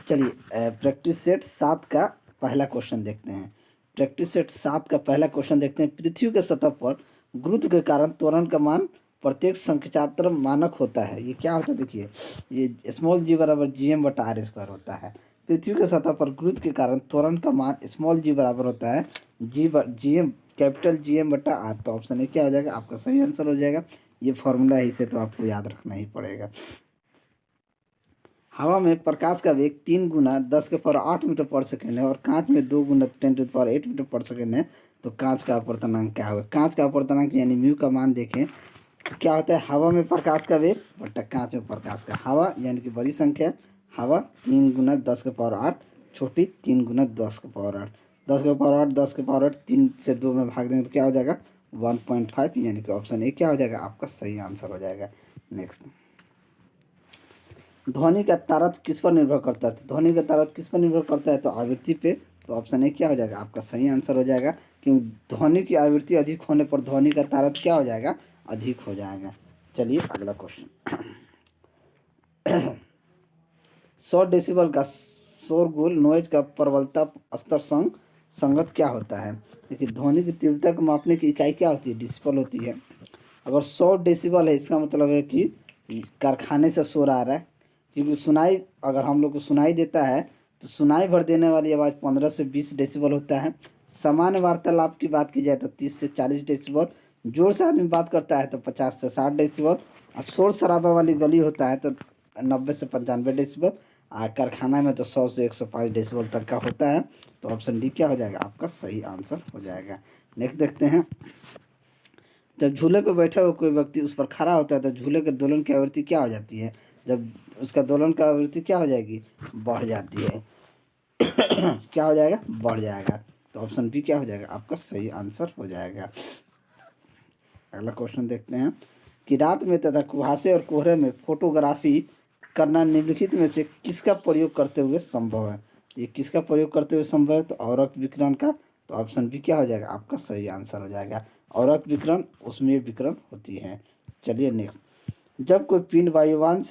चलिए प्रैक्टिस सेट 7 का पहला क्वेश्चन देखते हैं। प्रैक्टिस सेट 7 का पहला क्वेश्चन देखते हैं। पृथ्वी के सतह पर गुरुत्व के कारण त्वरण का मान प्रत्येक संख्यात्मक मानक होता है। ये क्या होता है? देखिए ये स्मॉल जी बराबर GM/r² होता है। पृथ्वी के सतह पर गुरुत्व के कारण त्वरण का मान स्मॉल जी बराबर होता है GM, कैपिटल GM/r। तो ऑप्शन ए क्या हो जाएगा आपका सही आंसर हो जाएगा। ये फॉर्मूला है, इसे तो आपको याद रखना ही पड़ेगा। हवा में प्रकाश का वेग 3 × 10⁸ मीटर पर सेकेंड है और कांच में 2 × 10⁸ मीटर पर सेकेंड है। तो कांच का अपवर्तनांक क्या होगा? कांच का अपवर्तनांक यानी म्यू का मान देखें तो क्या होता है? हवा में प्रकाश का वेग बटा कांच में प्रकाश का। हवा यानी कि बड़ी संख्या, हवा 3 × 10⁸, छोटी 3 × 10⁸। 10⁸ 10⁸ 3 से 2 में भाग देंगे तो क्या हो जाएगा 1.5, यानी कि ऑप्शन ए क्या हो जाएगा आपका सही आंसर हो जाएगा। नेक्स्ट, ध्वनि का तारतम्य किस पर निर्भर करता है? तो ध्वनि का तारतम्य किस पर निर्भर करता है? तो आवृत्ति पे। तो ऑप्शन ए क्या हो जाएगा आपका सही आंसर हो जाएगा। क्योंकि ध्वनि की आवृत्ति अधिक होने पर ध्वनि का तारतम्य क्या हो जाएगा अधिक हो जाएगा। चलिए अगला क्वेश्चन 100 डेसिबल का शोरगुल नॉइज का प्रबलता स्तर संगत क्या होता है? देखिए ध्वनि की तीव्रता को मापने की इकाई क्या होती है? डेसिबल होती है। अगर 100 डेसिबल है इसका मतलब है कि कारखाने से शोर आ रहा है। क्योंकि सुनाई, अगर हम लोग को सुनाई देता है तो सुनाई भर देने वाली आवाज़ 15 से 20 डेसिबल होता है। सामान्य वार्तालाप की बात की जाए तो 30 से 40 डेसिबल। जोर से आदमी बात करता है तो 50 से 60 डेसिबल। और शोर शराबा वाली गली होता है तो 90 से 95 डेसिबल। और कारखाना में तो 100 से 105 डेसिबल तक का होता है। तो ऑप्शन डी क्या हो जाएगा आपका सही आंसर हो जाएगा। नेक्स्ट देखते हैं, जब झूले पर बैठा हुआ कोई व्यक्ति उस पर खड़ा होता है तो झूले के दोलन की आवृत्ति क्या हो जाती है? जब उसका दोलन का आवृत्ति क्या हो जाएगी बढ़ जाती है। क्या हो जाएगा बढ़ जाएगा। तो ऑप्शन बी क्या हो जाएगा आपका सही आंसर हो जाएगा। अगला क्वेश्चन देखते हैं कि रात में तथा कुहासे और कोहरे में फोटोग्राफी करना निम्नलिखित में से किसका प्रयोग करते हुए संभव है? ये किसका प्रयोग करते हुए संभव है? तो अवरक्त विकिरण का। तो ऑप्शन बी क्या हो जाएगा आपका सही आंसर हो जाएगा। अवरक्त विकिरण उसमें विकिरण होती है। चलिए नेक्स्ट, जब कोई पिंड वायुयान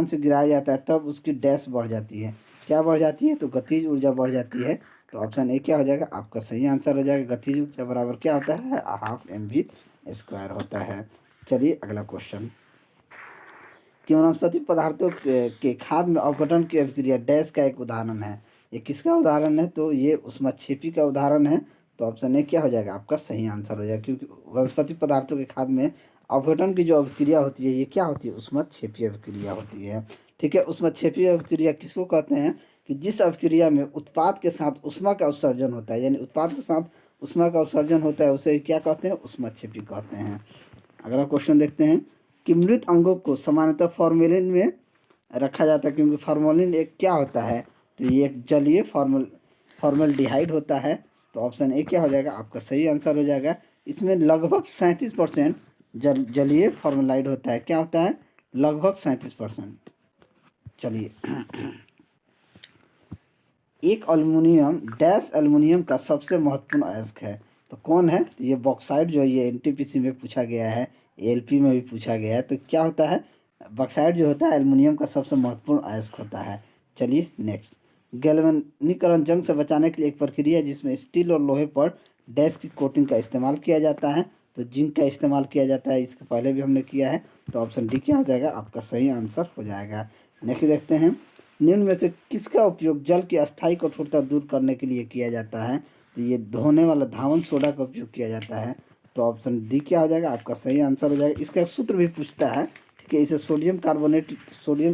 से गिराया जाता है तब उसकी डैश बढ़ जाती है। क्या बढ़ जाती है? तो गतिज ऊर्जा बढ़ जाती है। तो ऑप्शन ए क्या हो जाएगा आपका सही आंसर हो जाएगा। गतिज ऊर्जा बराबर क्या होता है 12 mv² होता है। चलिए अगला क्वेश्चन, कि वनस्पति पदार्थों के खाद्य में अवघटन की अभिक्रिया डैश का एक उदाहरण है। ये किसका उदाहरण है? तो ये ऊष्माक्षेपी का उदाहरण है। तो ऑप्शन ए क्या हो जाएगा आपका सही आंसर हो जाएगा, क्योंकि वनस्पति पदार्थों के खाद्य में अवघटन की जो अभिक्रिया होती है ये क्या होती है? ऊष्माक्षेपी अभिक्रिया होती है। ठीक है, ऊष्माक्षेपी अभिक्रिया किसको कहते हैं? कि जिस अभिक्रिया में उत्पाद के साथ ऊष्मा का उत्सर्जन होता है, यानी उत्पाद के साथ ऊष्मा का उत्सर्जन होता है, उसे क्या कहते हैं? ऊष्माक्षेपी कहते हैं। अगला क्वेश्चन देखते हैं कि मृत अंगों को सामान्यतः फॉर्मेलिन में रखा जाता है, क्योंकि फॉर्मेलिन एक क्या होता है? तो ये एक जलीय फॉर्मल्डिहाइड होता है। तो ऑप्शन ए क्या हो जाएगा आपका सही आंसर हो जाएगा। इसमें लगभग 37% जलीय फॉर्मलाइड होता है। क्या होता है? लगभग 37%। चलिए, एक अल्युमिनियम डैश एल्युमिनियम का सबसे महत्वपूर्ण अयस्क है। तो कौन है? तो ये बॉक्साइट जो है, ये एनटीपीसी में पूछा गया है, एएलपी में भी पूछा गया है। तो क्या होता है? बॉक्साइट जो होता है एल्युमिनियम का सबसे महत्वपूर्ण अयस्क होता है। चलिए नेक्स्ट, गैल्वेनीकरण जंग से बचाने के लिए एक प्रक्रिया है जिसमें स्टील और लोहे पर डैश की कोटिंग का इस्तेमाल किया जाता है। तो जिंक का इस्तेमाल किया जाता है, इसके पहले भी हमने किया है। तो ऑप्शन डी क्या हो जाएगा आपका सही आंसर हो जाएगा। नेक्स्ट देखते हैं, निम्न में से किसका उपयोग जल की अस्थायी कठोरता दूर करने के लिए किया जाता है? तो ये धोने वाला धावन सोडा का उपयोग किया जाता है। तो ऑप्शन डी क्या हो जाएगा आपका सही आंसर हो जाएगा। इसका सूत्र भी पूछता है, ठीक है, इसे सोडियम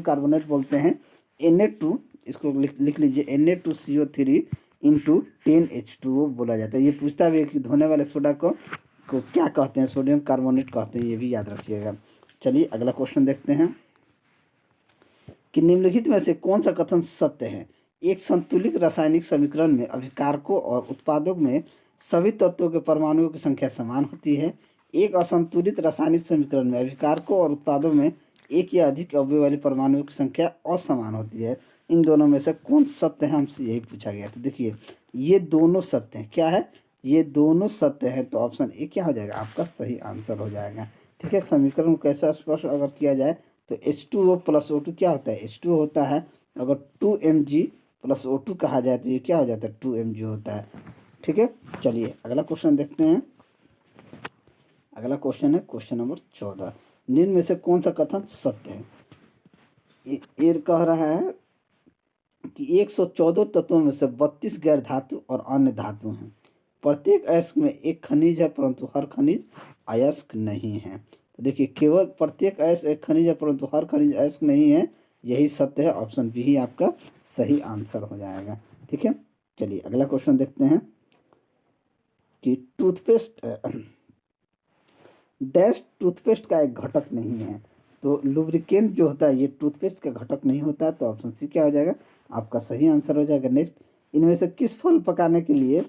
कार्बोनेट बोलते हैं। Na2, इसको लिख लीजिए, Na2CO3 इंटू 10H2O बोला जाता है। ये पूछता भी है कि धोने वाले सोडा को क्या कहते हैं? सोडियम कार्बोनेट कहते हैं, ये भी याद रखिएगा। चलिए अगला क्वेश्चन देखते हैं कि निम्नलिखित में से कौन सा कथन सत्य है? एक संतुलित रासायनिक समीकरण में अभिकारकों और उत्पादों में सभी तत्वों के परमाणुओं की संख्या समान होती है। एक असंतुलित रासायनिक समीकरण में अभिकारकों और उत्पादों में एक या अधिक अवयव वाले परमाणुओं की संख्या असमान होती है। इन दोनों में से कौन सत्य है? हमसे यही पूछा गया। तो देखिए, ये दोनों सत्य हैं। क्या है? ये दोनों सत्य है। तो ऑप्शन ए क्या हो जाएगा आपका सही आंसर हो जाएगा। ठीक है, समीकरण को कैसा स्पष्ट अगर किया जाए तो H2O प्लस O2 क्या होता है? H2 होता है। अगर 2Mg प्लस O2 कहा जाए तो ये क्या हो जाता है? 2Mg होता है। ठीक है, चलिए अगला क्वेश्चन देखते हैं। अगला क्वेश्चन है क्वेश्चन नंबर 14, निम्न में से कौन सा कथन सत्य है? ये कह रहा है कि 114 तत्वों में से 32 गैर धातु और अन्य धातु हैं। प्रत्येक अयस्क में एक खनिज है परंतु हर खनिज अयस्क नहीं है। तो देखिए, केवल प्रत्येक अयस्क एक खनिज है परंतु हर खनिज अयस्क नहीं है, यही सत्य है। ऑप्शन बी ही आपका सही आंसर हो जाएगा। ठीक है, चलिए अगला क्वेश्चन देखते हैं कि टूथपेस्ट डैश टूथपेस्ट का एक घटक नहीं है। तो लुब्रिकेंट जो होता है ये टूथपेस्ट का घटक नहीं होता है। तो ऑप्शन सी क्या हो जाएगा आपका सही आंसर हो जाएगा। नेक्स्ट, इनमें से किस फल पकाने के लिए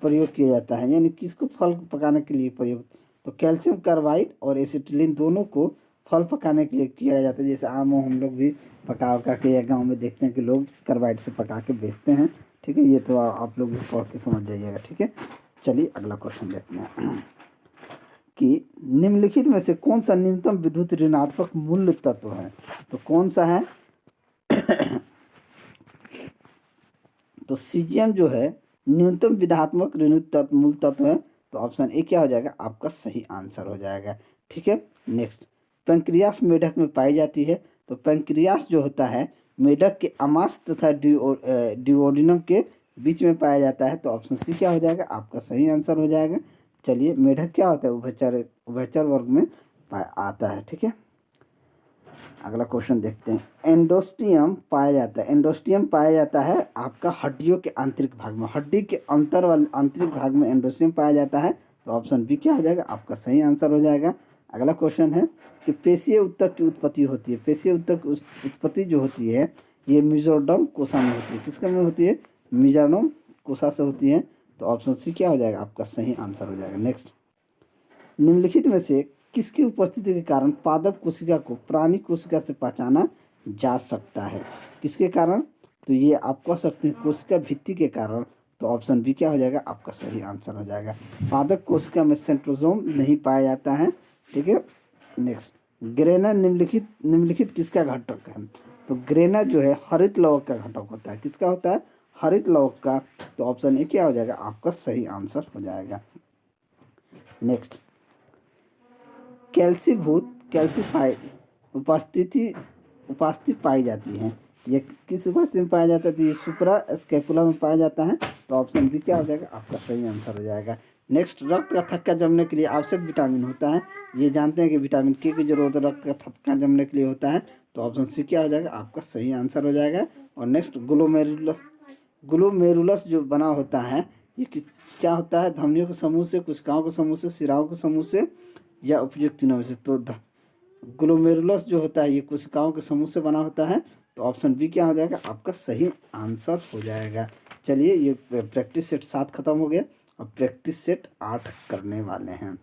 प्रयोग किया जाता है? यानी किसको फल पकाने के लिए प्रयोग? तो कैल्शियम कार्बाइड और एसिटिलीन दोनों को फल पकाने के लिए किया जाता है। जैसे आम हम लोग भी पका के या गाँव में देखते हैं कि लोग कार्बाइड से पका के बेचते हैं। ठीक है, ये तो आप लोग भी पढ़ के समझ जाइएगा। ठीक है, चलिए अगला क्वेश्चन देखते हैं कि निम्नलिखित में से कौन सा न्यूनतम विद्युत ऋणात्मक मूल्य तत्व है? तो कौन सा है? तो सीजियम जो है न्यूनतम विधात्मक ऋणात्मक तत्व मूल तत्व है। तो ऑप्शन ए क्या हो जाएगा आपका सही आंसर हो जाएगा। ठीक है, नेक्स्ट, पेंक्रियास मेढक में पाई जाती है। तो पेंक्रियास जो होता है मेढक के आमाशय तथा डिओडिनम के बीच में पाया जाता है। तो ऑप्शन सी क्या हो जाएगा आपका सही आंसर हो जाएगा। चलिए, मेढक क्या होता है? उभयचर वर्ग में आता है। ठीक है, अगला क्वेश्चन देखते हैं, एंडोस्टियम पाया जाता है। एंडोस्टियम पाया जाता है आपका हड्डियों के आंतरिक भाग में, हड्डी के अंतर वाले आंतरिक भाग में एंडोस्टियम पाया जाता है। तो ऑप्शन बी क्या हो जाएगा आपका सही आंसर हो जाएगा। अगला क्वेश्चन है कि पेशीय ऊतक की उत्पत्ति होती है। पेशीय ऊतक उत्पत्ति जो होती है ये मेसोडर्म कोशा में होती है। किसका में होती है? मेसोडर्म कोशा से होती है। तो ऑप्शन सी क्या हो जाएगा आपका सही आंसर हो जाएगा। नेक्स्ट, निम्नलिखित में से किसकी उपस्थिति के कारण पादप कोशिका को प्राणी कोशिका से पहचाना जा सकता है? किसके कारण? तो ये आप कह सकते हैं कोशिका भित्ति के कारण। तो ऑप्शन बी क्या हो जाएगा आपका सही आंसर हो जाएगा। पादप कोशिका में सेंट्रोजोम नहीं पाया जाता है। ठीक है, नेक्स्ट, ग्रेना निम्नलिखित किसका घटक है? तो ग्रेना जो है हरित लवक का घटक होता है। किसका होता है? हरित लवक का। तो ऑप्शन ए क्या हो जाएगा आपका सही आंसर हो जाएगा। नेक्स्ट, कैल्सीफाइड उपस्थिति उपस्थिति पाई जाती है। ये किस उपस्थिति में पाया जाता है? तो ये सुप्रा स्कैपुला में पाया जाता है। तो ऑप्शन बी क्या हो जाएगा? आपका सही आंसर हो जाएगा। नेक्स्ट, रक्त का थक्का जमने के लिए आवश्यक विटामिन होता है। ये जानते हैं कि विटामिन के की जरूरत रक्त का थक्का जमने के लिए होता है। तो ऑप्शन सी क्या हो जाएगा? आपका सही आंसर हो जाएगा। और नेक्स्ट, ग्लोमेरुलस जो बना होता है ये क्या होता है? धमनियों के समूह से, कोशिकाओं के समूह से, सिराओं के समूह से, या उपयुक्त तीनों में से। तो ग्लोमेरुलस जो होता है ये कोशिकाओं के समूह से बना होता है। तो ऑप्शन बी क्या हो जाएगा? आपका सही आंसर हो जाएगा। चलिए, ये प्रैक्टिस सेट 7 खत्म हो गया। अब प्रैक्टिस सेट 8 करने वाले हैं।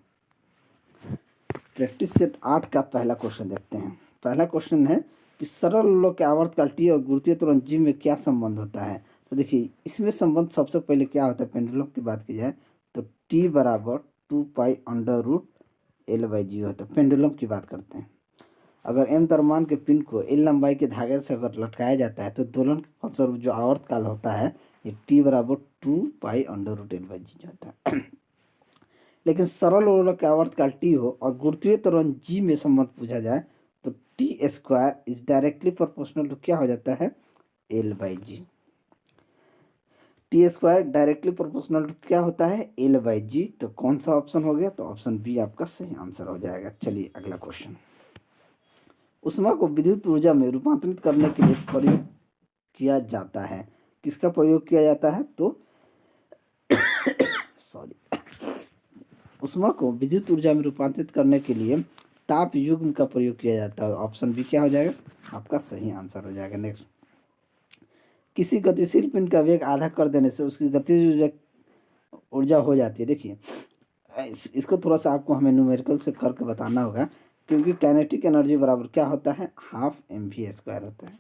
प्रैक्टिस सेट 8 का पहला क्वेश्चन देखते हैं। पहला क्वेश्चन है कि सरल लोग के आवर्तकाल टी और गुरुत्वीय त्वरण जी में क्या संबंध होता है? तो देखिए, इसमें संबंध सबसे पहले क्या होता है? पेंडुलम की बात की जाए तो टी बराबर 2π√L/g होता है। पेंडुलम की बात करते हैं। अगर m द्रव्यमान के पिंड को L लंबाई के धागे से अगर लटकाया जाता है तो दोलन के फलस्वरूप जो आवर्तकाल होता है ये टी बराबर 2π√L/g होता है। लेकिन सरल लोलक के आवर्तकाल टी हो और गुरुत्वीय त्वरण जी में संबंध पूछा जाए तो T square is directly proportional to क्या हो जाता है? L/g। T square directly proportional to क्या होता है? L/g। तो कौन सा ऑप्शन हो गया? तो ऑप्शन बी आपका सही आंसर हो जाएगा। चलिए अगला क्वेश्चन। ऊष्मा को विद्युत ऊर्जा में रूपांतरित करने के लिए प्रयोग किया जाता है। किसका प्रयोग किया जाता है? तो सॉरी, ऊष्मा को विद्युत ऊर्जा में रूपांतरित करने के लिए ताप युग्म का प्रयोग किया जाता है। ऑप्शन बी क्या हो जाएगा? आपका सही आंसर हो जाएगा। नेक्स्ट, किसी गतिशील पिंड का वेग आधा कर देने से उसकी गतिज ऊर्जा हो जाती है। देखिए, इसको थोड़ा सा आपको हमें न्यूमेरिकल से करके बताना होगा, क्योंकि काइनेटिक एनर्जी बराबर क्या होता है? हाफ mv² होता है।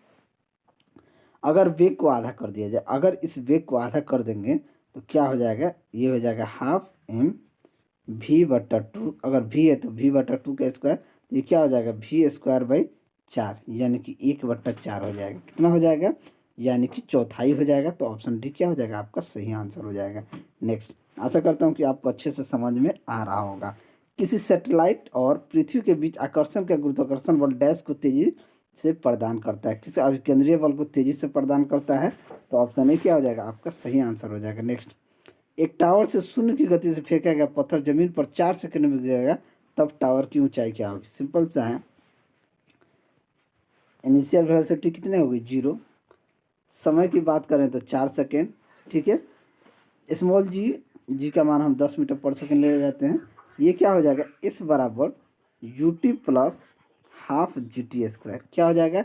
अगर वेग को आधा कर दिया जाए, अगर इस वेग को आधा कर देंगे तो क्या हो जाएगा? ये हो जाएगा हाफ mv/2। अगर v है तो v/2 का स्क्वायर, ये क्या हो जाएगा? v²/4, यानी कि 1/4 हो जाएगा। कितना हो जाएगा? यानी कि चौथाई हो जाएगा। तो ऑप्शन डी क्या हो जाएगा? आपका सही आंसर हो जाएगा। नेक्स्ट, आशा करता हूँ कि आपको अच्छे से समझ में आ रहा होगा। किसी सैटेलाइट और पृथ्वी के बीच आकर्षण का गुरुत्वाकर्षण बल डैश को तेजी से प्रदान करता है। किसी अभिकेंद्रीय बल को तेजी से प्रदान करता है। तो ऑप्शन ए क्या हो जाएगा? आपका सही आंसर हो जाएगा। नेक्स्ट, एक टावर से शून्य की गति से फेंका गया पत्थर जमीन पर 4 सेकंड में गिरेगा, तब टावर की ऊंचाई क्या होगी? सिंपल सा है, इनिशियल वेलोसिटी कितने होगी? 0। समय की बात करें तो 4 सेकेंड। ठीक है, स्मॉल जी का मान हम 10 मीटर पर सेकेंड ले जाते हैं। ये क्या हो जाएगा? इस बराबर ut प्लस हाफ GT²। क्या हो जाएगा?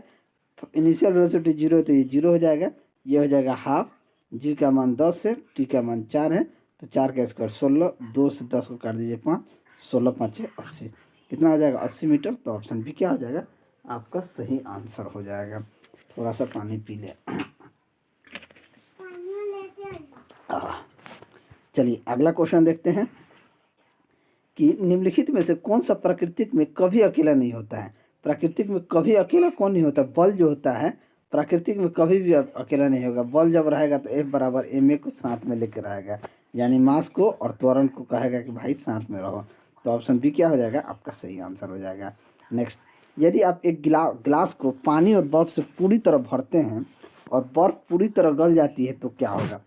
इनिशियल वेलोसिटी 0 है तो ये 0 हो जाएगा। ये हो जाएगा हाफ, जी का मान 10 है, टी का मान 4 है, तो 4 का स्क्वायर 16, 2 से 10 को काट दीजिए 5, 16 5 80। कितना हो जाएगा? 80 मीटर। तो ऑप्शन बी क्या हो जाएगा? आपका सही आंसर हो जाएगा। थोड़ा सा पानी पी ले। चलिए अगला क्वेश्चन देखते हैं कि निम्नलिखित में से कौन सा प्राकृतिक में कभी अकेला नहीं होता है? प्राकृतिक में कभी अकेला कौन नहीं होता? बल जो होता है प्राकृतिक में कभी भी अकेला नहीं होगा। बल जब रहेगा तो F बराबर ma को साथ में लेकर रहेगा, यानी मास को और त्वरण को कहेगा कि भाई साथ में रहो। तो ऑप्शन बी क्या हो जाएगा? आपका सही आंसर हो जाएगा। नेक्स्ट, यदि आप एक गिलास को पानी और बर्फ से पूरी तरह भरते हैं और बर्फ पूरी तरह गल जाती है तो क्या होगा?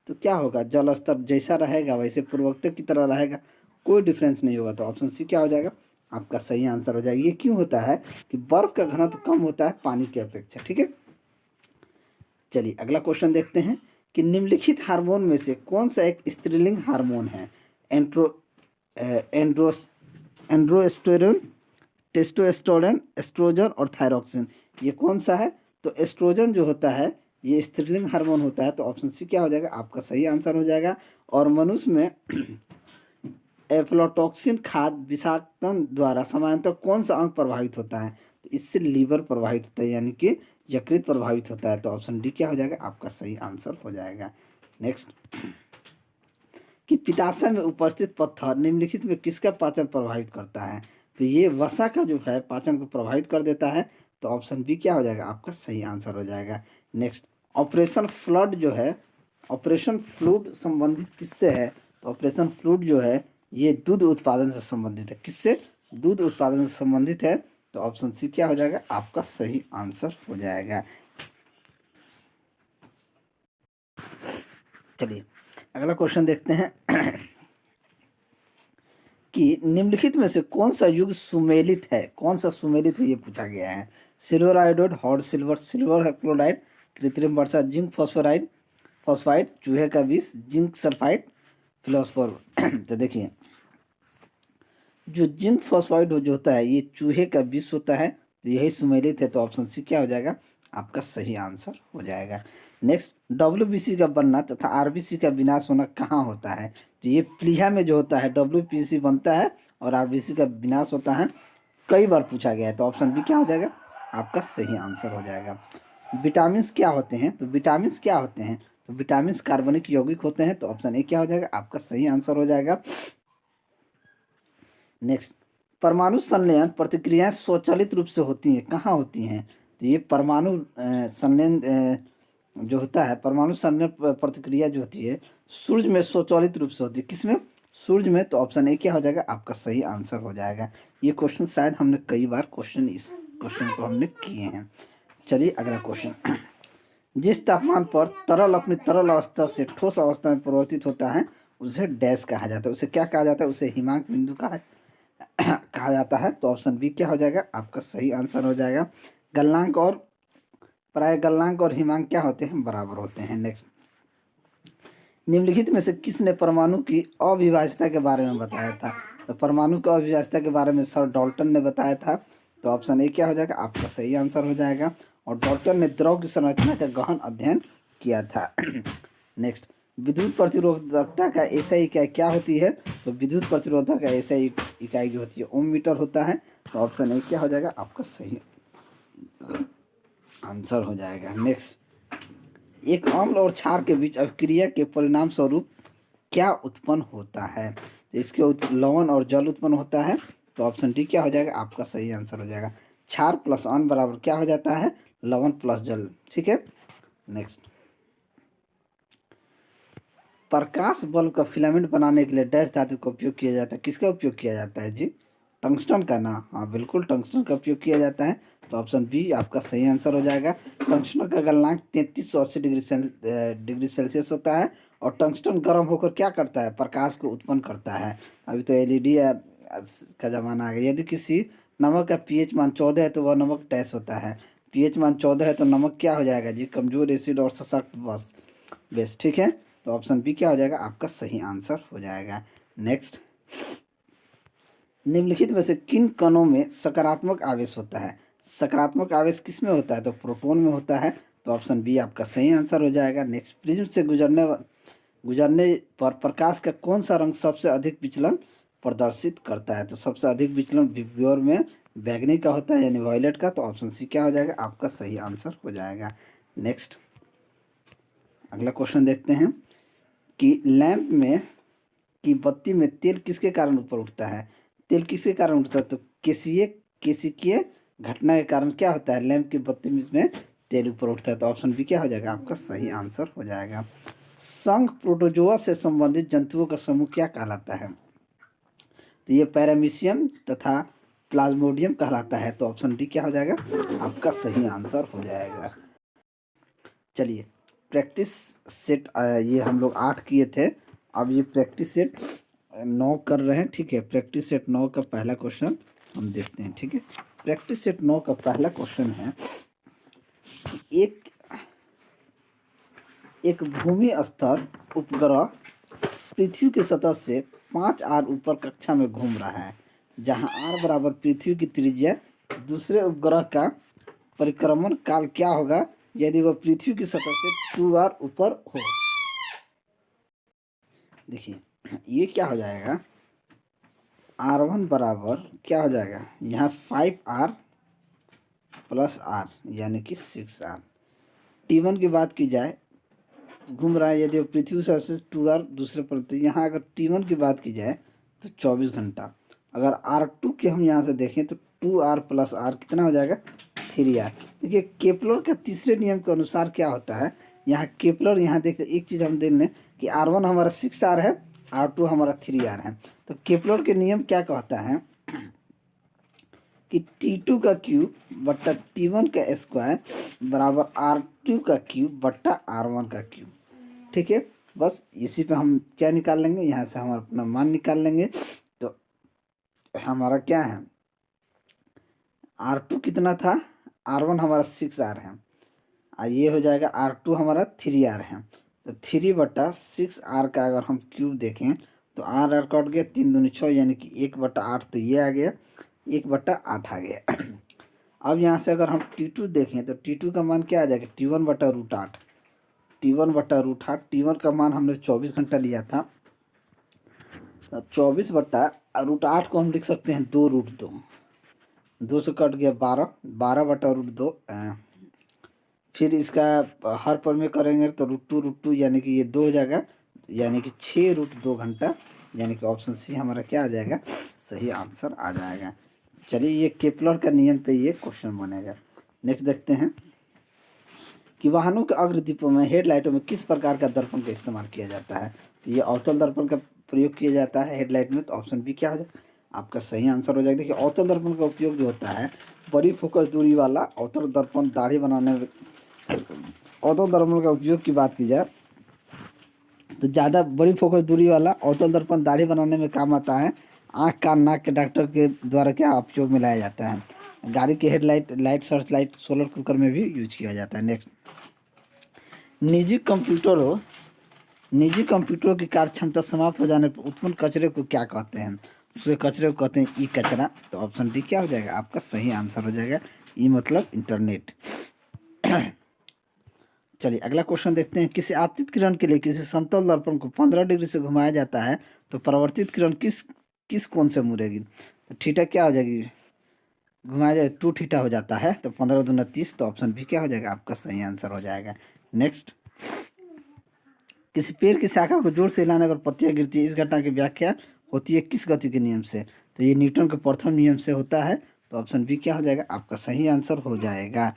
तो क्या होगा? जल स्तर जैसा रहेगा वैसे पूर्वोक्त की तरह रहेगा, कोई डिफरेंस नहीं होगा। तो ऑप्शन सी क्या हो जाएगा? आपका सही आंसर हो जाएगा। ये क्यों होता है? कि बर्फ का घनत्व कम होता है पानी की अपेक्षा। ठीक है, चलिए अगला क्वेश्चन देखते हैं कि निम्नलिखित हार्मोन में से कौन सा एक स्त्रीलिंग हार्मोन है? एंड्रोस एंड्रोस्टेरोन, टेस्टोस्टेरोन, एस्ट्रोजन और थायरोक्सिन। ये कौन सा है? तो एस्ट्रोजन जो होता है ये स्त्रीलिंग हार्मोन होता है। तो ऑप्शन सी क्या हो जाएगा? आपका सही आंसर हो जाएगा। और मनुष्य में एफ्लोटॉक्सिन खाद्य विषाक्तन द्वारा सामान्यतः कौन सा अंग प्रभावित होता है? तो इससे लीवर प्रभावित होता है, यानी कि यकृत प्रभावित होता है। तो ऑप्शन डी क्या हो जाएगा? आपका सही आंसर हो जाएगा। नेक्स्ट, कि पित्ताशय में उपस्थित पत्थर निम्नलिखित में किसका पाचन प्रभावित करता है? तो ये वसा का जो है पाचन को प्रभावित कर देता है। तो ऑप्शन बी क्या हो जाएगा? आपका सही आंसर हो जाएगा। नेक्स्ट, ऑपरेशन फ्लड जो है, ऑपरेशन फ्लूड संबंधित किससे है? तो ऑपरेशन फ्लूड जो है ये दूध उत्पादन से संबंधित है। किससे? दूध उत्पादन से संबंधित है। तो ऑप्शन सी क्या हो जाएगा आपका सही आंसर हो जाएगा। चलिए अगला क्वेश्चन देखते हैं कि निम्नलिखित में से कौन सा युग सुमेलित है, कौन सा सुमेलित है ये पूछा गया है। Silver iodide, hot silver, silver हाइक्लोराइड, कृत्रिम वर्षा, जिंक फॉस्फोराइड फॉस्फाइड, चूहे का विष, जिंक सल्फाइड, फिलोस्फोर। तो देखिए जो जिंक फॉस्फाइड जो होता है ये चूहे का विष होता है, तो यही सुमेलित है, तो ऑप्शन सी क्या हो जाएगा आपका सही आंसर हो जाएगा। नेक्स्ट, डब्ल्यूबीसी का बनना तथा आरबीसी का विनाश होना कहाँ होता है। तो ये प्लीहा में जो होता है डब्ल्यूबीसी बनता है और आरबीसी का विनाश होता है, कई बार पूछा गया है, तो ऑप्शन बी क्या हो जाएगा आपका सही आंसर हो जाएगा। विटामिन क्या होते हैं, तो विटामिन क्या होते हैं, तो विटामिन कार्बनिक यौगिक होते हैं, तो ऑप्शन ए क्या हो जाएगा आपका सही आंसर हो जाएगा। नेक्स्ट, परमाणु संलयन प्रतिक्रियाएं स्वचालित रूप से होती हैं, कहाँ होती हैं, तो ये परमाणु संलयन जो होता है, परमाणु संलयन प्रतिक्रिया जो होती है सूर्य में स्वचालित रूप से होती है, किसमें, सूर्य में, तो ऑप्शन ए क्या हो जाएगा आपका सही आंसर हो जाएगा। ये क्वेश्चन शायद हमने कई बार इस क्वेश्चन को हमने किए हैं। चलिए अगला क्वेश्चन, जिस तापमान पर तरल अपनी तरल अवस्था से ठोस अवस्था में परिवर्तित होता है उसे डैश कहा जाता है, उसे क्या कहा जाता है, उसे हिमांक बिंदु कहा जाता है, तो ऑप्शन बी क्या हो जाएगा आपका सही आंसर हो जाएगा। गलनांक और प्राय गलनांक और हिमांक क्या होते हैं, बराबर होते हैं। नेक्स्ट, निम्नलिखित में से किसने परमाणु की अविभाज्यता के बारे में बताया था, तो परमाणु की अविभाज्यता के बारे में सर डाल्टन ने बताया था, तो ऑप्शन ए क्या हो जाएगा आपका सही आंसर हो जाएगा। और डाल्टन ने द्रव की संरचना का गहन अध्ययन किया था। नेक्स्ट, विद्युत प्रतिरोधकता का एसआई इकाई क्या होती है, तो विद्युत प्रतिरोधक का एसआई इकाई जो होती है ओम मीटर होता है, तो ऑप्शन ए क्या हो जाएगा आपका सही आंसर हो जाएगा। नेक्स्ट, एक अम्ल और क्षार के बीच अभिक्रिया के परिणाम स्वरूप क्या उत्पन्न होता है, तो इसके लवण और जल उत्पन्न होता है, तो ऑप्शन डी क्या हो जाएगा आपका सही आंसर हो जाएगा। क्षार प्लस अम्ल बराबर क्या हो जाता है, लवण प्लस जल, ठीक है। नेक्स्ट, प्रकाश बल्ब का फिलामेंट बनाने के लिए डैश धातु का उपयोग किया जाता है, किसका उपयोग किया जाता है जी, टंगस्टन का ना, हाँ बिल्कुल टंगस्टन का उपयोग किया जाता है, तो ऑप्शन बी आपका सही आंसर हो जाएगा। टंगस्टन का गलनांक 3380 डिग्री सेल्सियस होता है, और टंगस्टन गर्म होकर क्या करता है, प्रकाश को उत्पन्न करता है। अभी तो एलईडी का ज़माना आ गया। यदि किसी नमक का पीएच मान 14 है तो वह नमक डैश होता है, पीएच मान 14 है तो नमक क्या हो जाएगा जी, कमजोर एसिड और सशक्त बेस, ठीक है, तो ऑप्शन बी क्या हो जाएगा आपका सही आंसर हो जाएगा। नेक्स्ट, निम्नलिखित में से किन कणों में सकारात्मक आवेश होता है, सकारात्मक आवेश किस में होता है, तो प्रोटॉन में होता है, तो ऑप्शन बी आपका सही आंसर हो जाएगा। नेक्स्ट, प्रिज्म से गुजरने पर प्रकाश का कौन सा रंग सबसे अधिक विचलन प्रदर्शित करता है, तो सबसे अधिक विचलन विप्योर में बैगनी का होता है यानी वायलेट का, तो ऑप्शन सी क्या हो जाएगा आपका सही आंसर हो जाएगा। नेक्स्ट, अगला क्वेश्चन देखते हैं कि लैंप में की बत्ती में तेल किसके कारण ऊपर उठता है, तेल किसके कारण उठता है, तो केसिकीय घटना के कारण क्या होता है, लैंप की बत्ती में तेल ऊपर उठता है, तो ऑप्शन बी क्या हो जाएगा आपका सही आंसर हो जाएगा। संघ प्रोटोजोआ से संबंधित जंतुओं का समूह क्या कहलाता है, तो ये पैरामीशियम तथा प्लाज्मोडियम कहलाता है, तो ऑप्शन डी क्या हो जाएगा आपका सही आंसर हो जाएगा। चलिए प्रैक्टिस सेट ये हम लोग 8 किए थे, अब ये प्रैक्टिस सेट 9 कर रहे हैं, ठीक है। प्रैक्टिस सेट 9 का पहला क्वेश्चन हम देखते हैं, ठीक है। प्रैक्टिस सेट 9 का पहला क्वेश्चन है, एक भूमि स्तर उपग्रह पृथ्वी की सतह से 5 आर ऊपर कक्षा में घूम रहा है, जहां आर बराबर पृथ्वी की त्रिज्या, दूसरे उपग्रह का परिक्रमण काल क्या होगा यदि वह पृथ्वी की सतह से 2 आर ऊपर हो। देखिए ये क्या हो जाएगा, R1 बराबर क्या हो जाएगा यहाँ 5R प्लस आर यानी कि 6R। T1 की बात की जाए, घूम रहा है यदि पृथ्वी से 2R दूसरे पर, तो यहाँ अगर T1 की बात की जाए तो 24 घंटा। अगर R2 की हम यहाँ से देखें तो 2R प्लस आर कितना हो जाएगा 3R। देखिए केपलर का तीसरे नियम के अनुसार क्या होता है, यहाँ केपलर यहाँ देखते एक चीज़ हम देख लें कि R1 हमारा 6R है, R2 हमारा 3R है, तो केपलर के नियम क्या कहता है कि T2 का क्यूब बट्टा T1 का स्क्वायर बराबर R2 का क्यूब बट्टा R1 का क्यूब। ठीक है, बस इसी पे हम क्या निकाल लेंगे, यहाँ से हम अपना मान निकाल लेंगे। तो हमारा क्या है, R2 कितना था, R1 हमारा 6R है, ये हो जाएगा R2 हमारा 3R है। तो 3/6R का अगर हम क्यूब देखें तो R कट गया, 3 दूनी 6 यानी कि 1/8, तो ये आ गया 1/8 आ गया। अब यहाँ से अगर हम T2 देखें तो T2 का मान क्या आ जाएगा, T1/8। T1/8, T1 का मान हमने 24 घंटा लिया था, तो 24/8 को हम लिख सकते हैं 2√2। 2 से कट गया 12, 12/√2। फिर इसका हर पर में करेंगे तो √2 यानी कि ये 2 हो जाएगा, यानी कि 6√2 घंटा, यानी कि ऑप्शन सी हमारा क्या आ जाएगा, सही आंसर आ जाएगा। चलिए, ये केपलर का नियम पे ये क्वेश्चन बनेगा। नेक्स्ट देखते हैं कि वाहनों के अग्रदीपों में हेडलाइटों में किस प्रकार का दर्पण का इस्तेमाल किया जाता है। तो ये अवतल दर्पण का प्रयोग किया जाता है हेडलाइट में, तो ऑप्शन बी क्या हो जाएगा, आपका सही आंसर हो जाएगा। देखिए, अवतल दर्पण का उपयोग जो होता है, बड़ी फोकस दूरी वाला अवतल दर्पण दाढ़ी बनाने में, अवतल दर्पण का उपयोग की बात की जाए तो ज़्यादा बड़ी फोकस दूरी वाला अवतल दर्पण दाढ़ी बनाने में काम आता है। आँख कान नाक के डॉक्टर के द्वारा क्या उपयोग में लाया जाता है। गाड़ी की headlight, light, search light, solar cooker में भी यूज किया जाता है। नेक्स्ट, निजी कंप्यूटरों की कार्य क्षमता समाप्त हो जाने पर उत्पन्न कचरे को क्या कहते हैं। उसके कचरे को कहते हैं ई कचरा। तो ऑप्शन डी क्या हो जाएगा, आपका सही आंसर हो जाएगा। ई मतलब इंटरनेट। चलिए, अगला क्वेश्चन देखते हैं। किसी आपतित किरण के लिए किसी समतल दर्पण को 15 डिग्री से घुमाया जाता है तो परावर्तित किरण किस किस कोण से मुड़ेगी। तो थीटा क्या हो जाएगी, घुमाया जाए 2 थीटा हो जाता है, तो 15 दूना 30, तो ऑप्शन बी क्या हो जाएगा, आपका सही आंसर हो जाएगा। नेक्स्ट, किसी पेड़ की शाखा को जोर से हिलाने पर पत्तियां गिरती है, इस घटना की व्याख्या होती है किस गति के नियम से। तो ये न्यूटन के प्रथम नियम से होता है, तो ऑप्शन बी क्या हो जाएगा, आपका सही आंसर हो जाएगा।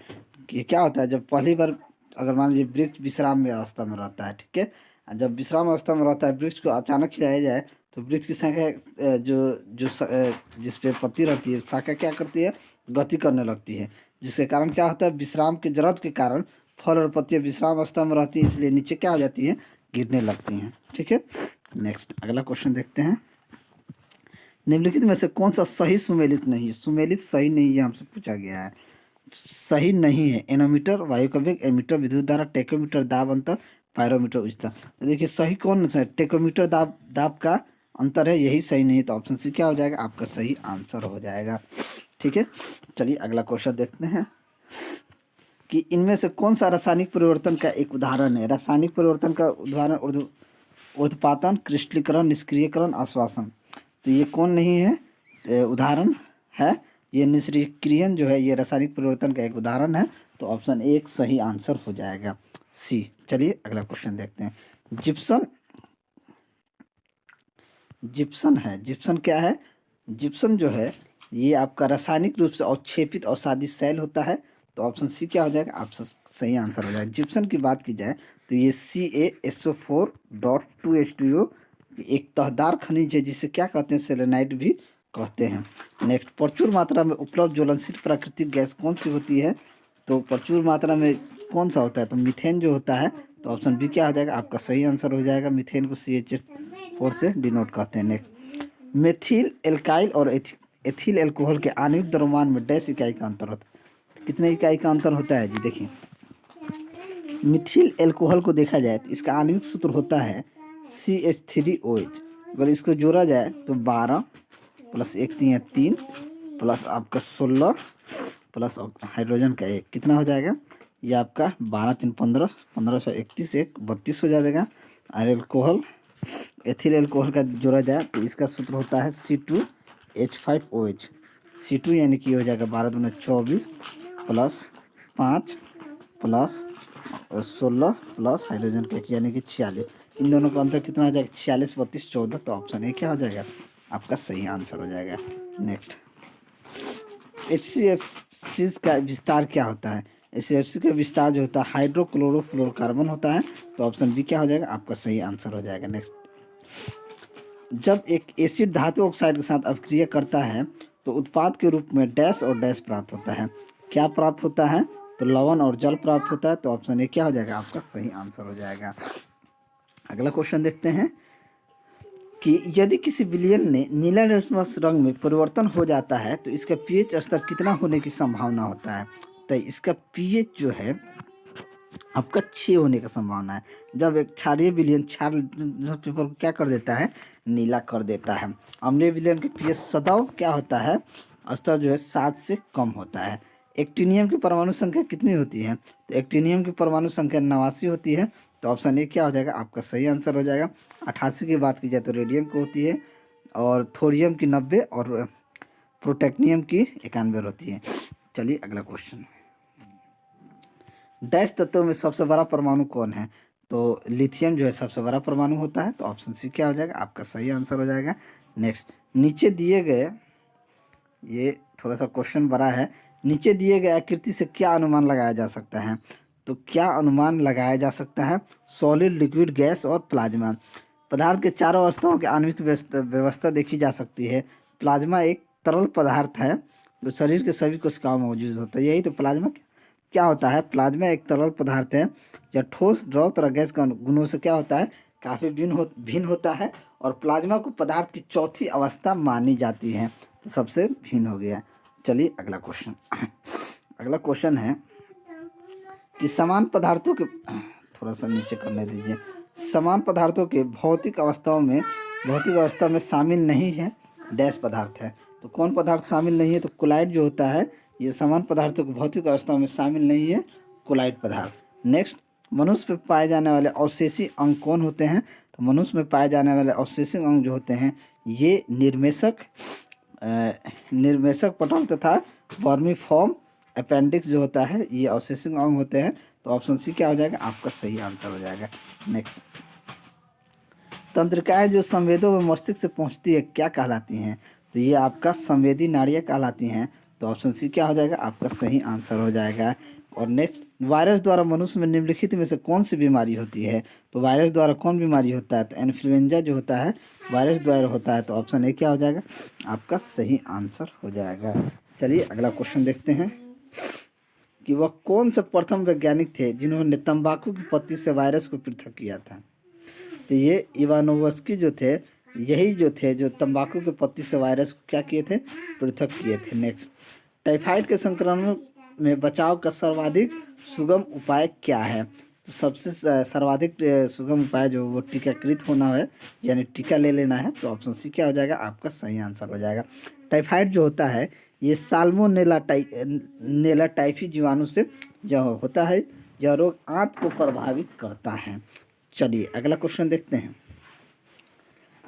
ये क्या होता है, जब पहली बार अगर मान लीजिए वृक्ष विश्राम में अवस्था में रहता है, ठीक है, जब विश्राम अवस्था में रहता है वृक्ष को अचानक हिलाया जाए तो वृक्ष की शाखा जो जो जिस पे पत्ती रहती है शाखा क्या करती है, गति करने लगती है, जिसके कारण क्या होता है, विश्राम की जरूरत के कारण फल और पत्तियां विश्राम अवस्था में रहती है, इसलिए नीचे क्या हो जाती है, गिरने लगती हैं। ठीक है, नेक्स्ट अगला क्वेश्चन देखते हैं। निम्नलिखित में से कौन सा सही सुमेलित नहीं है। सुमेलित सही नहीं है, हमसे पूछा गया है, सही नहीं है। एनोमीटर वायु का वेग, एमीटर विद्युत धारा, टेकोमीटर दाब अंतर, पायरोमीटर उच्चता। तो देखिए सही कौन सा है, टेकोमीटर दाब दाब का अंतर है, यही सही नहीं है, तो ऑप्शन सी क्या हो जाएगा, आपका सही आंसर हो जाएगा। ठीक है, चलिए अगला क्वेश्चन देखते हैं कि इनमें से कौन सा रासायनिक परिवर्तन का एक उदाहरण है। रासायनिक परिवर्तन का उदाहरण ऊर्ध्वपातन, क्रिस्टलीकरण, निष्क्रियकरण, आश्वासन। तो ये कौन नहीं है, उदाहरण है, ये निष्क्रियण जो है ये रासायनिक परिवर्तन का एक उदाहरण है, तो ऑप्शन एक सही आंसर हो जाएगा, सी। चलिए अगला क्वेश्चन देखते हैं। जिप्सन, जिप्सन है, जिप्सन क्या है, जिप्सन जो है ये आपका रासायनिक रूप से अवक्षेपित और सादिश शैल होता है, तो ऑप्शन सी क्या हो जाएगा, आप सही आंसर हो जाएगा। जिप्सन की बात की जाए तो ये CaSO4.2H2O एक तहदार खनिज है, जिसे क्या कहते हैं, सेलेनाइट भी कहते हैं। नेक्स्ट, प्रचुर मात्रा में उपलब्ध ज्वलनशील प्राकृतिक गैस कौन सी होती है। तो प्रचुर मात्रा में कौन सा होता है, तो मीथेन जो होता है, तो ऑप्शन बी क्या हो जाएगा, आपका सही आंसर हो जाएगा। मीथेन को CH4 से डिनोट करते हैं। नेक्स्ट, मेथिल एल्काइल और एथिल एल्कोहल के आणविक द्रव्यमान में डैश इकाई का अंतर होता है। कितने इकाई का अंतर होता है जी, देखिए मिथिल एल्कोहल को देखा जाए तो इसका आणविक सूत्र होता है CH3OH। अगर इसको जोड़ा जाए तो 12 प्लस 1 3 प्लस आपका 16 प्लस हाइड्रोजन का 1 कितना हो जाएगा, ये आपका 12 3 15, 1531 1 32 हो जाएगा। और एल्कोहल, एथिल एल्कोहल का जोड़ा जाए तो इसका सूत्र होता है C2H5OH। C2 यानी कि हो जाएगा 12 दूना 24 प्लस 5 प्लस 16 प्लस हाइड्रोजन का यानी कि 46। इन दोनों का अंतर कितना हो जाएगा, 46 32 14, तो ऑप्शन ए क्या हो जाएगा, आपका सही आंसर हो जाएगा। नेक्स्ट, HCFC का विस्तार क्या होता है। HCFC का विस्तार जो होता है हाइड्रोक्लोरोफ्लोरोकार्बन होता है, तो ऑप्शन बी क्या हो जाएगा, आपका सही आंसर हो जाएगा। नेक्स्ट, जब एक एसिड धातु ऑक्साइड के साथ अभिक्रिया करता है तो उत्पाद के रूप में डैश और डैश प्राप्त होता है। क्या प्राप्त होता है? तो लवण और जल प्राप्त होता है। तो ऑप्शन ए क्या हो जाएगा? आपका सही आंसर हो जाएगा। अगला क्वेश्चन देखते हैं कि यदि किसी विलयन ने नीला लिटमस रंग में परिवर्तन हो जाता है तो इसका पीएच स्तर कितना होने की संभावना होता है? तो इसका पीएच जो है आपका 6 होने का संभावना है। जब एक क्षारीय विलयन क्षार पेपर को क्या कर देता है? नीला कर देता है। अम्लीय विलयन के पीएच सदैव क्या होता है? स्तर जो है 7 से कम होता है। एक्टिनियम की परमाणु संख्या कितनी होती है? तो एक्टिनियम की परमाणु संख्या 89 होती है। तो ऑप्शन ए क्या हो जाएगा? आपका सही आंसर हो जाएगा। 88 की बात की जाए तो रेडियम की होती है, और थोरियम की 90 और प्रोटेक्नियम की 91 होती है। चलिए अगला क्वेश्चन। डैश तत्वों में सबसे बड़ा परमाणु कौन है? तो लिथियम जो है सबसे बड़ा परमाणु होता है। तो ऑप्शन सी क्या हो जाएगा? आपका सही आंसर हो जाएगा। नेक्स्ट, नीचे दिए गए, ये थोड़ा सा क्वेश्चन बड़ा है। नीचे दिए गए आकृति से क्या अनुमान लगाया जा सकता है? तो क्या अनुमान लगाया जा सकता है? सॉलिड, लिक्विड, गैस और प्लाज्मा। पदार्थ के चारों अवस्थाओं की आणविक व्यवस्था देखी जा सकती है। प्लाज्मा एक तरल पदार्थ है जो शरीर के सभी कोशिकाओं में मौजूद होता है। यही तो प्लाज्मा क्या होता है? प्लाज्मा एक तरल पदार्थ है या ठोस, द्रव तथा गैस का गुणों से क्या होता है? काफ़ी भिन्न होता है, और प्लाज्मा को पदार्थ की चौथी अवस्था मानी जाती है। तो सबसे भिन्न हो गया। चलिए अगला क्वेश्चन। अगला क्वेश्चन है कि समान पदार्थों के, थोड़ा सा नीचे करने दीजिए, समान पदार्थों के भौतिक अवस्था में शामिल नहीं है डैश पदार्थ है। तो कौन पदार्थ शामिल नहीं है? तो कोलाइड जो होता है ये समान पदार्थों की भौतिक अवस्था में शामिल नहीं है, कोलाइड पदार्थ। नेक्स्ट, मनुष्य में पाए जाने वाले अवशेषी अंग कौन होते हैं? तो मनुष्य में पाए जाने वाले अवशेषी अंग जो होते हैं ये निर्मेशक पटल तथा वर्मीफॉर्म अपेंडिक्स जो होता है ये अवशेषी अंग होते हैं। तो ऑप्शन सी क्या हो जाएगा? आपका सही आंसर हो जाएगा। नेक्स्ट, तंत्रिकाएं जो संवेदों में मस्तिष्क से पहुंचती है क्या कहलाती हैं? तो ये आपका संवेदी नाड़ियाँ कहलाती हैं। तो ऑप्शन सी क्या हो जाएगा? आपका सही आंसर हो जाएगा। और नेक्स्ट, वायरस द्वारा मनुष्य में निम्नलिखित में से कौन सी बीमारी होती है? तो वायरस द्वारा कौन बीमारी होता है? तो इन्फ्लुएंजा जो होता है वायरस द्वारा होता है। तो ऑप्शन ए क्या हो जाएगा? आपका सही आंसर हो जाएगा। चलिए अगला क्वेश्चन देखते हैं कि वह कौन से प्रथम वैज्ञानिक थे जिन्होंने तंबाकू की पत्ती से वायरस को पृथक किया था? तो ये इवानोवस्की जो थे, यही जो थे जो तंबाकू के पत्ती से वायरस को क्या किए थे? पृथक किए थे। नेक्स्ट, टाइफाइड के संक्रमण में बचाव का सर्वाधिक सुगम उपाय क्या है? तो सबसे सर्वाधिक सुगम उपाय जो वो टीकाकृत होना है, यानी टीका ले लेना है। तो ऑप्शन सी क्या हो जाएगा? आपका सही आंसर हो जाएगा। टाइफाइड जो होता है ये नेला टाइफी जीवाणु से जो होता है, यह रोग आंत को प्रभावित करता है। चलिए अगला क्वेश्चन देखते हैं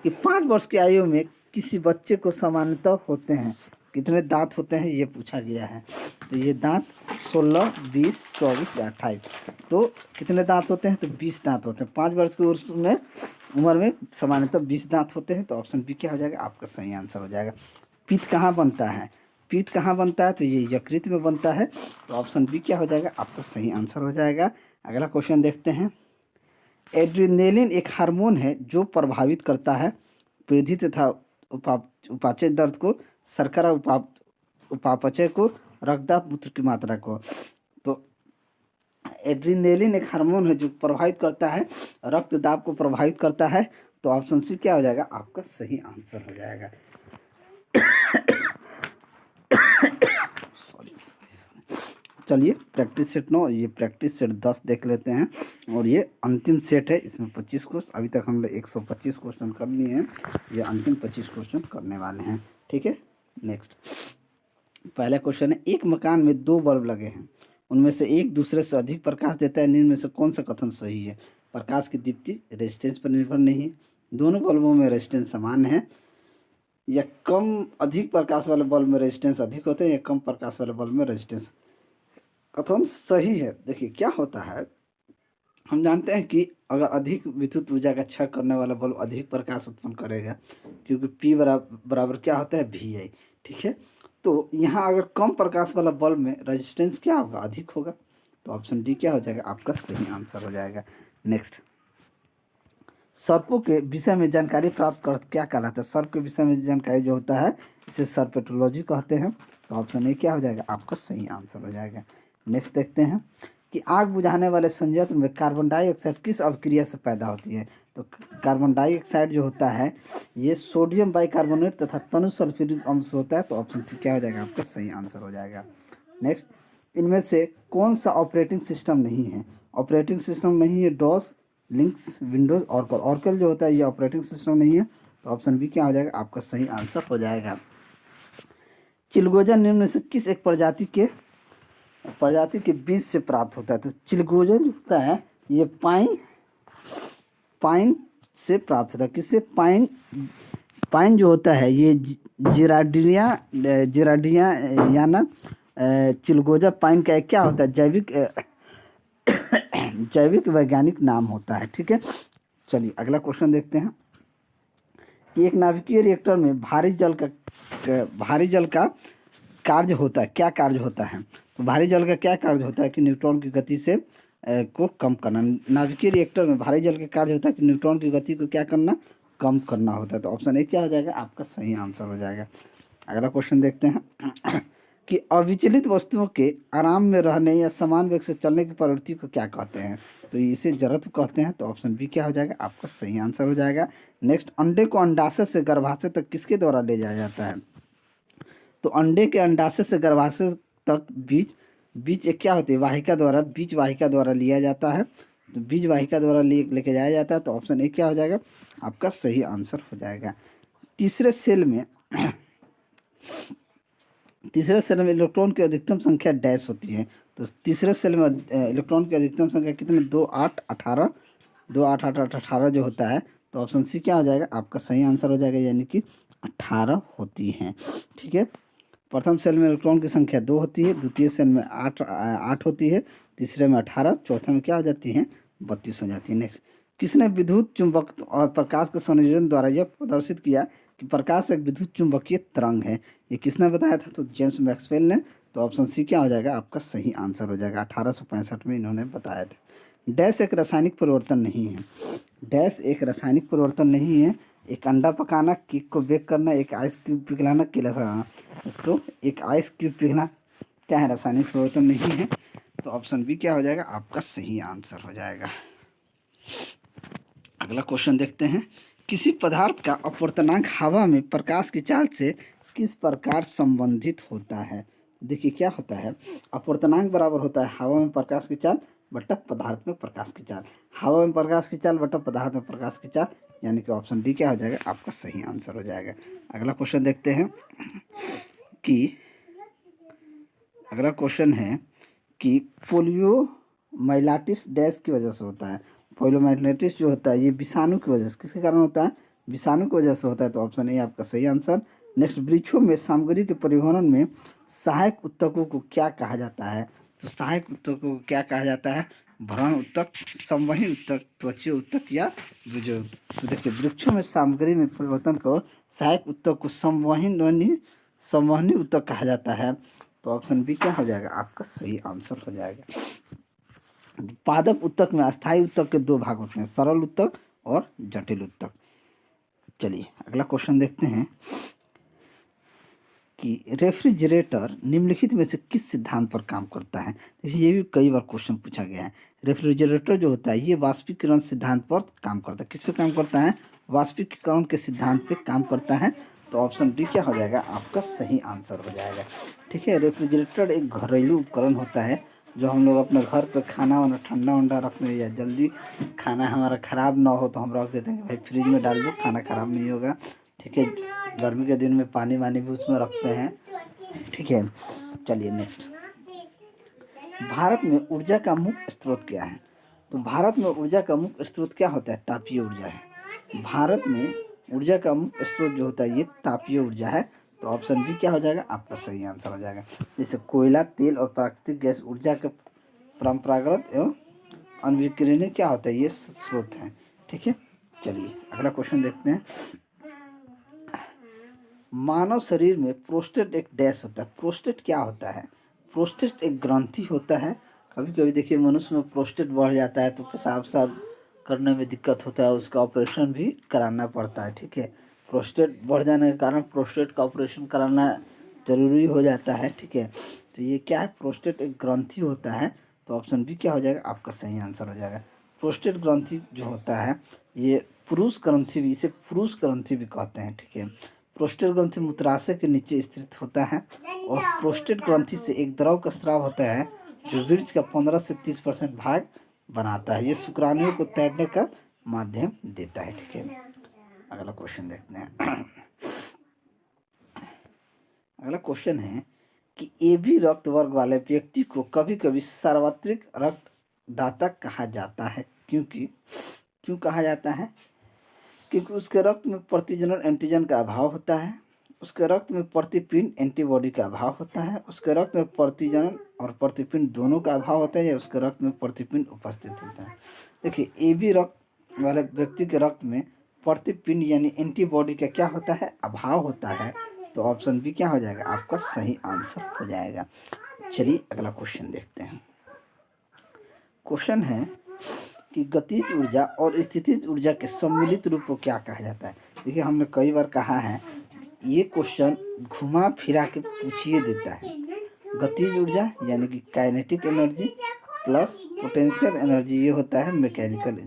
कि 5 वर्ष की आयु में किसी बच्चे को सामान्यतः होते हैं कितने दांत होते हैं? ये पूछा गया है। तो ये दांत 16, 20, 24 या 28। तो कितने दांत होते हैं? तो 20 दांत होते हैं। 5 वर्ष की उम्र में सामान्यतः 20 दांत होते हैं। तो ऑप्शन बी क्या हो जाएगा? आपका सही आंसर हो जाएगा। पित्त कहाँ बनता है? पित्त कहाँ बनता है? तो ये यकृत में बनता है। तो ऑप्शन बी क्या हो जाएगा? आपका सही आंसर हो जाएगा। अगला क्वेश्चन देखते हैं। एड्रेनालिन एक हार्मोन है जो प्रभावित करता है वृद्धि तथा उपापचय दर्द को, शर्करा उपापचय को, रक्तदाब, मूत्र की मात्रा को। तो एड्रेनालिन एक हार्मोन है जो प्रभावित करता है रक्तदाब को प्रभावित करता है। तो ऑप्शन सी क्या हो जाएगा? आपका सही आंसर हो जाएगा। चलिए प्रैक्टिस सेट 9, ये प्रैक्टिस सेट 10 देख लेते हैं, और ये अंतिम सेट है। इसमें 25 क्वेश्चन, अभी तक हमने 125 क्वेश्चन कर लिए हैं, ये अंतिम 25 क्वेश्चन करने वाले हैं। ठीक है। नेक्स्ट, पहला क्वेश्चन है, एक मकान में 2 बल्ब लगे हैं, उनमें से एक दूसरे से अधिक प्रकाश देता है, निम्न में से कौन सा कथन सही है? प्रकाश की दीप्ति रेजिस्टेंस पर निर्भर नहीं है, दोनों बल्बों में रेजिस्टेंस समान है, या अधिक प्रकाश वाले बल्ब में रेजिस्टेंस अधिक होते हैं, या कम प्रकाश वाले बल्ब में रेजिस्टेंस। कथन सही है। देखिए क्या होता है, हम जानते हैं कि अगर अधिक विद्युत ऊर्जा का क्षय करने वाला बल्ब अधिक प्रकाश उत्पन्न करेगा, क्योंकि P बराबर क्या होता है? VI। ठीक है। तो यहाँ अगर कम प्रकाश वाला बल्ब में रेजिस्टेंस क्या होगा? अधिक होगा। तो ऑप्शन डी क्या हो जाएगा? आपका सही आंसर हो जाएगा। नेक्स्ट, सर्पों के विषय में जानकारी प्राप्त कर क्या कहलाता है? सर्प के विषय में जानकारी जो होता है इसे सर्पेटोलॉजी कहते हैं। तो ऑप्शन ए क्या हो जाएगा? आपका सही आंसर हो जाएगा। नेक्स्ट देखते हैं कि आग बुझाने वाले संयंत्र में कार्बन डाइऑक्साइड किस अभिक्रिया से पैदा होती है? तो कार्बन डाइऑक्साइड जो होता है ये सोडियम बाइकार्बोनेट तथा तनु सल्फ्यूरिक अम्ल से होता है। तो ऑप्शन सी क्या हो जाएगा? आपका सही आंसर हो जाएगा। नेक्स्ट, इनमें से कौन सा ऑपरेटिंग सिस्टम नहीं है? ऑपरेटिंग सिस्टम नहीं है DOS, Linux, Windows, Oracle. Oracle जो होता है ये ऑपरेटिंग सिस्टम नहीं है। तो ऑप्शन बी क्या हो जाएगा? आपका सही आंसर हो जाएगा। चिलगोजा निम्न में से किस एक प्रजाति के बीज से प्राप्त होता है? तो चिलगोजा जो होता है ये पाइन से प्राप्त होता है। किससे? पाइन। पाइन जो होता है ये जिराडिया या ना चिलगोजा पाइन का एक क्या होता है? जैविक वैज्ञानिक नाम होता है। ठीक है, चलिए अगला क्वेश्चन देखते हैं कि एक नाभिकीय रिएक्टर में भारी जल का कार्य होता है, क्या कार्य होता है? तो भारी जल का क्या कार्य होता है? कि न्यूट्रॉन की गति से को कम करना। नाभिकीय रिएक्टर में भारी जल का कार्य होता है कि न्यूट्रॉन की गति को क्या करना? कम करना होता है। तो ऑप्शन ए क्या हो जाएगा? आपका सही आंसर हो जाएगा। अगला क्वेश्चन देखते हैं कि अविचलित वस्तुओं के आराम में रहने या समान वेग से चलने की प्रवृत्ति को क्या कहते हैं? तो इसे जड़त्व कहते हैं। तो ऑप्शन बी क्या हो जाएगा? आपका सही आंसर हो जाएगा। नेक्स्ट, अंडे को अंडाशय से गर्भाशय तक किसके द्वारा ले जाया जाता है? तो अंडे के अंडाशय से गर्भाशय तक बीज एक क्या होती है? वाहिका द्वारा, बीज वाहिका द्वारा लिया जाता है। तो बीज वाहिका द्वारा लेके जाया जाता है। तो ऑप्शन ए क्या हो जाएगा? आपका सही आंसर हो जाएगा। तीसरे सेल में इलेक्ट्रॉन की अधिकतम संख्या डैश होती है। तो तीसरे सेल में इलेक्ट्रॉन की अधिकतम संख्या कितने? 2 8 18, 2 8 8 18 जो होता है। तो ऑप्शन सी क्या हो जाएगा? आपका सही आंसर हो जाएगा, यानी कि 18 होती हैं। ठीक है, प्रथम सेल में इलेक्ट्रॉन की संख्या 2 होती है, द्वितीय सेल में 8 होती है, तीसरे में 18, चौथे में क्या हो जाती है? 32 हो जाती है। नेक्स्ट, किसने विद्युत चुंबक और प्रकाश के संयोजन द्वारा यह प्रदर्शित किया कि प्रकाश एक विद्युत चुंबकीय तरंग है? ये किसने बताया था? तो जेम्स मैक्सवेल ने। तो ऑप्शन सी क्या हो जाएगा? आपका सही आंसर हो जाएगा। 1865 में इन्होंने बताया था। डैश एक रासायनिक परिवर्तन नहीं है। डैश एक रासायनिक परिवर्तन नहीं है। एक अंडा पकाना, केक को बेक करना, एक आइस क्यूब पिघलाना, केला सड़ाना। तो एक आइस क्यूब पिघला क्या है? रासायनिक परिवर्तन नहीं है। तो ऑप्शन बी क्या हो जाएगा? आपका सही आंसर हो जाएगा। अगला क्वेश्चन देखते हैं, किसी पदार्थ का अपवर्तनांक हवा में प्रकाश की चाल से किस प्रकार संबंधित होता है? देखिए क्या होता है, अपवर्तनांक बराबर होता है हवा में प्रकाश की चाल बटा पदार्थ में प्रकाश की चाल। हवा में प्रकाश की चाल बटा पदार्थ में प्रकाश की चाल, यानी कि ऑप्शन डी क्या हो जाएगा? आपका सही आंसर हो जाएगा। अगला क्वेश्चन देखते हैं कि अगला क्वेश्चन है कि पोलियोमाइलाइटिस डैश की वजह से होता है। पोलियोमाइलाइटिस जो होता है ये विषाणु की वजह से, किसके कारण होता है? विषाणु की वजह से होता है। तो ऑप्शन ए आपका सही आंसर। नेक्स्ट, वृक्षों में सामग्री के परिवहन में सहायक ऊतकों को क्या कहा जाता है? तो सहायक ऊतकों को क्या कहा जाता है? भ्रूण ऊतक, संवहनी ऊतक, त्वचीय ऊतक या बीजोय ऊतक। तो देखिए, वृक्षों में सामग्री में परिवर्तन को सहायक ऊतक को संवहनी ऊतक कहा जाता है। तो ऑप्शन बी क्या हो जाएगा? आपका सही आंसर हो जाएगा। पादप ऊतक में अस्थायी ऊतक के 2 भाग होते हैं, सरल ऊतक और जटिल ऊतक। चलिए अगला क्वेश्चन देखते हैं कि रेफ्रिजरेटर निम्नलिखित में से किस सिद्धांत पर काम करता है? देखिए ये भी कई बार क्वेश्चन पूछा गया है। रेफ्रिजरेटर जो होता है ये वाष्पीकरण सिद्धांत पर काम करता है। किस पे काम करता है? वाष्पीकरण के सिद्धांत पे काम करता है। तो ऑप्शन डी क्या हो जाएगा? आपका सही आंसर हो जाएगा। ठीक है, रेफ्रिजरेटर एक घरेलू उपकरण होता है जो हम लोग अपने घर पर खाना वाना ठंडा वंडा रखने या जल्दी खाना हमारा ख़राब ना हो तो हम रख देते हैं कि भाई फ्रिज में डाल दो, खाना ख़राब नहीं होगा। ठीक है, गर्मी के दिन में पानी वानी भी उसमें रखते हैं। ठीक है, चलिए नेक्स्ट, भारत में ऊर्जा का मुख्य स्रोत क्या है? तो भारत में ऊर्जा का मुख्य स्रोत क्या होता है? तापीय ऊर्जा है। भारत में ऊर्जा का मुख्य स्रोत जो होता है ये तापीय ऊर्जा है। तो ऑप्शन बी क्या हो जाएगा? आपका सही आंसर हो जाएगा। जैसे कोयला, तेल और प्राकृतिक गैस ऊर्जा के परंपरागत एवं अनविकिरणीय क्या होता है? ये स्रोत हैं। ठीक है, चलिए अगला क्वेश्चन देखते हैं। मानव शरीर में प्रोस्टेट एक डैश होता है। प्रोस्टेट क्या होता है? प्रोस्टेट एक ग्रंथि होता है। कभी कभी देखिए मनुष्य में प्रोस्टेट बढ़ जाता है तो पेशाब सब करने में दिक्कत होता है उसका ऑपरेशन भी कराना पड़ता है। ठीक है, प्रोस्टेट बढ़ जाने के कारण प्रोस्टेट का ऑपरेशन कराना जरूरी हो जाता है। ठीक है, तो ये क्या है, प्रोस्टेट एक ग्रंथि होता है। तो ऑप्शन बी क्या हो जाएगा, आपका सही आंसर हो जाएगा। प्रोस्टेट ग्रंथि जो होता है ये पुरुष ग्रंथि भी, इसे पुरुष ग्रंथि भी कहते हैं। ठीक है, प्रोस्टेट ग्रंथि मूत्राशय के नीचे स्थित होता है और प्रोस्टेट ग्रंथि से एक द्रव का स्राव होता है जो वीर्य का 15 से 30% भाग बनाता है। ये शुक्राणुओं को तैरने का माध्यम देता है। ठीक है, अगला क्वेश्चन देखते हैं। अगला क्वेश्चन है कि ए बी रक्त वर्ग वाले व्यक्ति को कभी कभी सार्वत्रिक रक्तदाता कहा जाता है। क्यों कहा जाता है? क्योंकि उसके रक्त में प्रतिजनन एंटीजन का अभाव होता है, उसके रक्त में प्रतिपिंड एंटीबॉडी का अभाव होता है, उसके रक्त में प्रतिजनन और प्रतिपिंड दोनों का अभाव होता है, या उसके रक्त में प्रतिपिंड उपस्थित होता है। देखिए, ए बी रक्त वाले व्यक्ति के रक्त में प्रतिपिंड यानी एंटीबॉडी का क्या होता है, अभाव होता है। तो ऑप्शन बी क्या हो जाएगा, आपका सही आंसर हो जाएगा। चलिए अगला क्वेश्चन देखते हैं। क्वेश्चन है कि गतिज ऊर्जा और स्थितिज ऊर्जा के सम्मिलित रूप को क्या कहा जाता है। देखिए, हमने कई बार कहा है, ये क्वेश्चन घुमा फिरा के पूछिए देता है। गतिज ऊर्जा यानी कि kinetic energy plus potential energy, ये होता है मैकेनिकल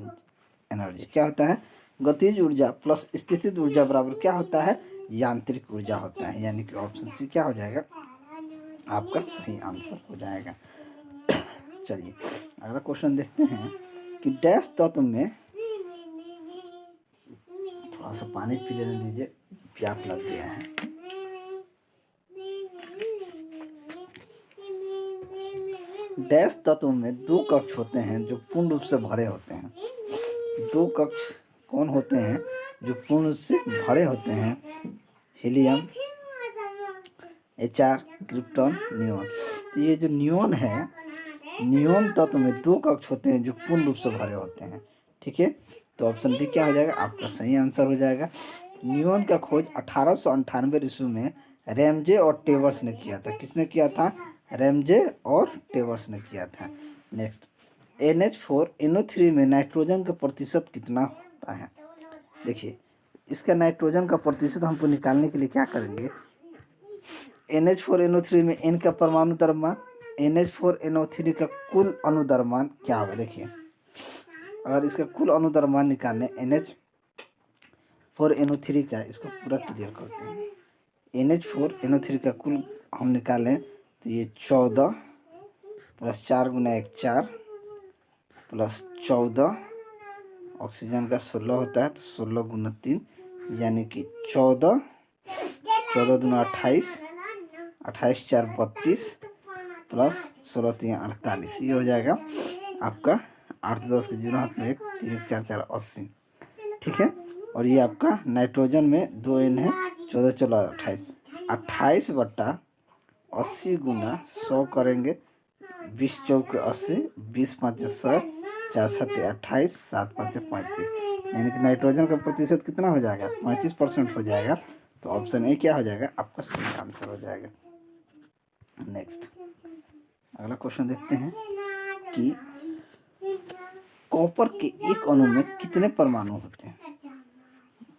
एनर्जी। क्या होता है, गतिज ऊर्जा प्लस स्थितिज ऊर्जा बराबर क्या होता है, यांत्रिक ऊर्जा होता है। यानी कि ऑप्शन सी क्या हो जाएगा, आपका सही आंसर हो जाएगा। चलिए अगला क्वेश्चन देखते हैं कि डैश तत्व में, थोड़ा सा पानी पी लेने दीजिए, प्यास लग गया है। डैश तत्व में दो कक्ष होते हैं जो पूर्ण रूप से भरे होते हैं। दो कक्ष कौन होते हैं जो पूर्ण रूप से भरे होते हैं? Helium, HR, krypton, neon. तो ये जो नियोन है, नियोन तत्व में दो कक्ष होते हैं जो पूर्ण रूप से भरे होते हैं। ठीक है, तो ऑप्शन डी क्या हो जाएगा, आपका सही आंसर हो जाएगा। नियोन का खोज 1898 ईस्वी में रैमजे और टेवर्स ने किया था। किसने किया था? रैमजे और टेवर्स ने किया था। नेक्स्ट, NH4NO3 में नाइट्रोजन का प्रतिशत कितना होता है? देखिए, इसका नाइट्रोजन का प्रतिशत हमको निकालने के लिए क्या करेंगे, NH4NO3 में N का परमाणु द्रव्यमान, NH4NO3 का कुल अनुद्रव्यमान क्या होगा। देखिए, अगर इसका कुल अनुद्रव्यमान निकालने NH4NO3 का, इसको पूरा क्लियर करते हैं। NH4NO3 का कुल हम निकालें तो ये 14 प्लस 4 गुना 1 4 प्लस 14, ऑक्सीजन का 16 होता है तो 16 गुना 3 यानी कि 14 दूना 28, 28 4 32 प्लस 16 3 48, ये हो जाएगा आपका 8 10 के 0 हाथ में 1 3 4 4 80। ठीक है, और ये आपका नाइट्रोजन में 2 N है, 14 14 28, 28 बट्टा 80 गुना 100 करेंगे, 20 चौके 80, 20 5 100, 4 7 28, 7 5 35, यानी कि नाइट्रोजन का प्रतिशत कितना हो जाएगा, 35% हो जाएगा। तो ऑप्शन ए क्या हो जाएगा, आपका सही आंसर हो जाएगा। नेक्स्ट अगला क्वेश्चन देखते हैं कि कॉपर के एक अणु में कितने परमाणु होते हैं?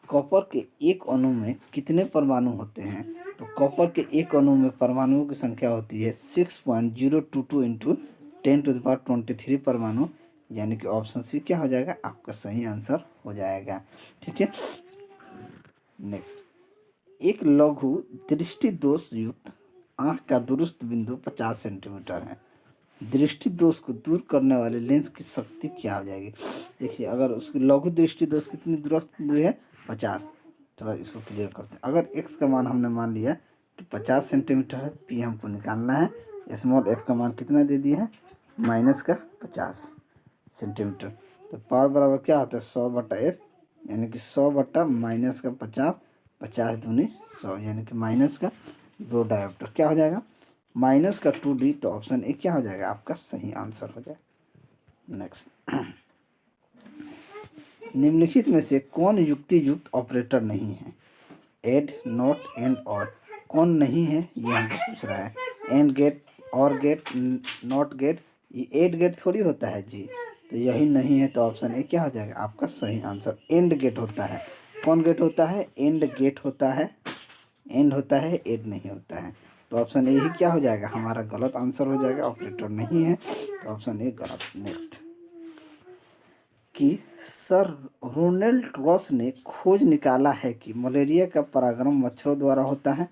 कॉपर के एक अणु में कितने परमाणु होते हैं? तो कॉपर के एक अणु में परमाणुओं की संख्या होती है 6.022 इंटू 10⁻23 परमाणु, यानी कि ऑप्शन सी क्या हो जाएगा, आपका सही आंसर हो जाएगा। ठीक है, नेक्स्ट, एक लघु दृष्टि दोष युक्त आंख का दुरुस्त बिंदु 50 सेंटीमीटर है। दृष्टि दोष को दूर करने वाले लेंस की शक्ति क्या हो जाएगी? देखिए, अगर उसकी लघु दृष्टि दोष कितनी दुरुस्त बिंदु है, 50। चलो इसको क्लियर करते हैं। अगर x का मान हमने मान लिया कि 50 सेंटीमीटर है, p हमको निकालना है, स्मॉल f का मान कितना दे दिया है, -50 सेंटीमीटर। तो पावर बराबर क्या होता है, 100/f, यानी कि 100/-50, 50 दूनी 100, यानी कि माइनस का 2 डायोप्टर क्या हो जाएगा, -2d। तो ऑप्शन ए क्या हो जाएगा, आपका सही आंसर हो जाएगा। नेक्स्ट, निम्नलिखित में से कौन युक्ति युक्त ऑपरेटर नहीं है? एड, नॉट, एंड, और कौन नहीं है, ये हमको पूछ रहा है। एंड गेट, और गेट, नॉट गेट, ये एड गेट थोड़ी होता है जी, तो यही नहीं है, तो ऑप्शन ए क्या हो जाएगा आपका सही आंसर। एंड गेट होता है। कौन गेट होता है? एंड गेट होता है। एंड होता है, एड नहीं होता है। तो ऑप्शन ए ही क्या हो जाएगा हमारा गलत आंसर हो जाएगा, ऑपरेटर नहीं है, तो ऑप्शन ए गलत। नेक्स्ट कि सर रोनाल्ड रॉस ने खोज निकाला है कि मलेरिया का परागण मच्छरों द्वारा होता है,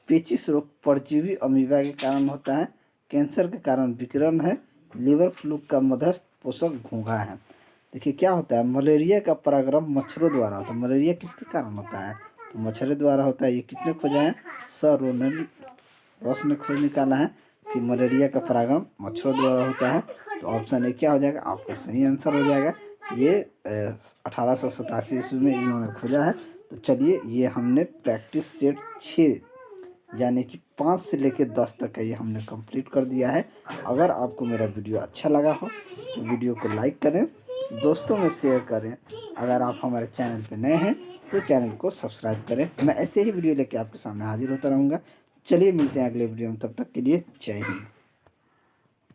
पेचिश रोग परजीवी अमीबा के कारण होता है, कैंसर के कारण विकिरण है, लिवर फ्लू का मध्यस्थ पोषक घोंघा है। देखिए क्या होता है, मलेरिया का परागण मच्छरों द्वारा होता है। मलेरिया किसके कारण होता है? तो मच्छरों द्वारा होता है। ये किसने खोजा है? सर रोनाल्ड रॉस ने खोज निकाला है कि मलेरिया का परागण मच्छरों द्वारा होता है। तो ऑप्शन ए क्या हो जाएगा आपका सही आंसर हो जाएगा। ये 1887 ईस्वी में इन्होंने खोजा है। तो चलिए ये हमने प्रैक्टिस सेट 6 यानी कि 5 से लेकर 10 तक का ये हमने कंप्लीट कर दिया है। अगर आपको मेरा वीडियो अच्छा लगा हो तो वीडियो को लाइक करें, दोस्तों में शेयर करें। अगर आप हमारे चैनल पर नए हैं तो चैनल को सब्सक्राइब करें। मैं ऐसे ही वीडियो लेके आपके सामने हाजिर होता रहूँगा। चलिए मिलते हैं अगले वीडियो में, तब तक के लिए जय हिंद।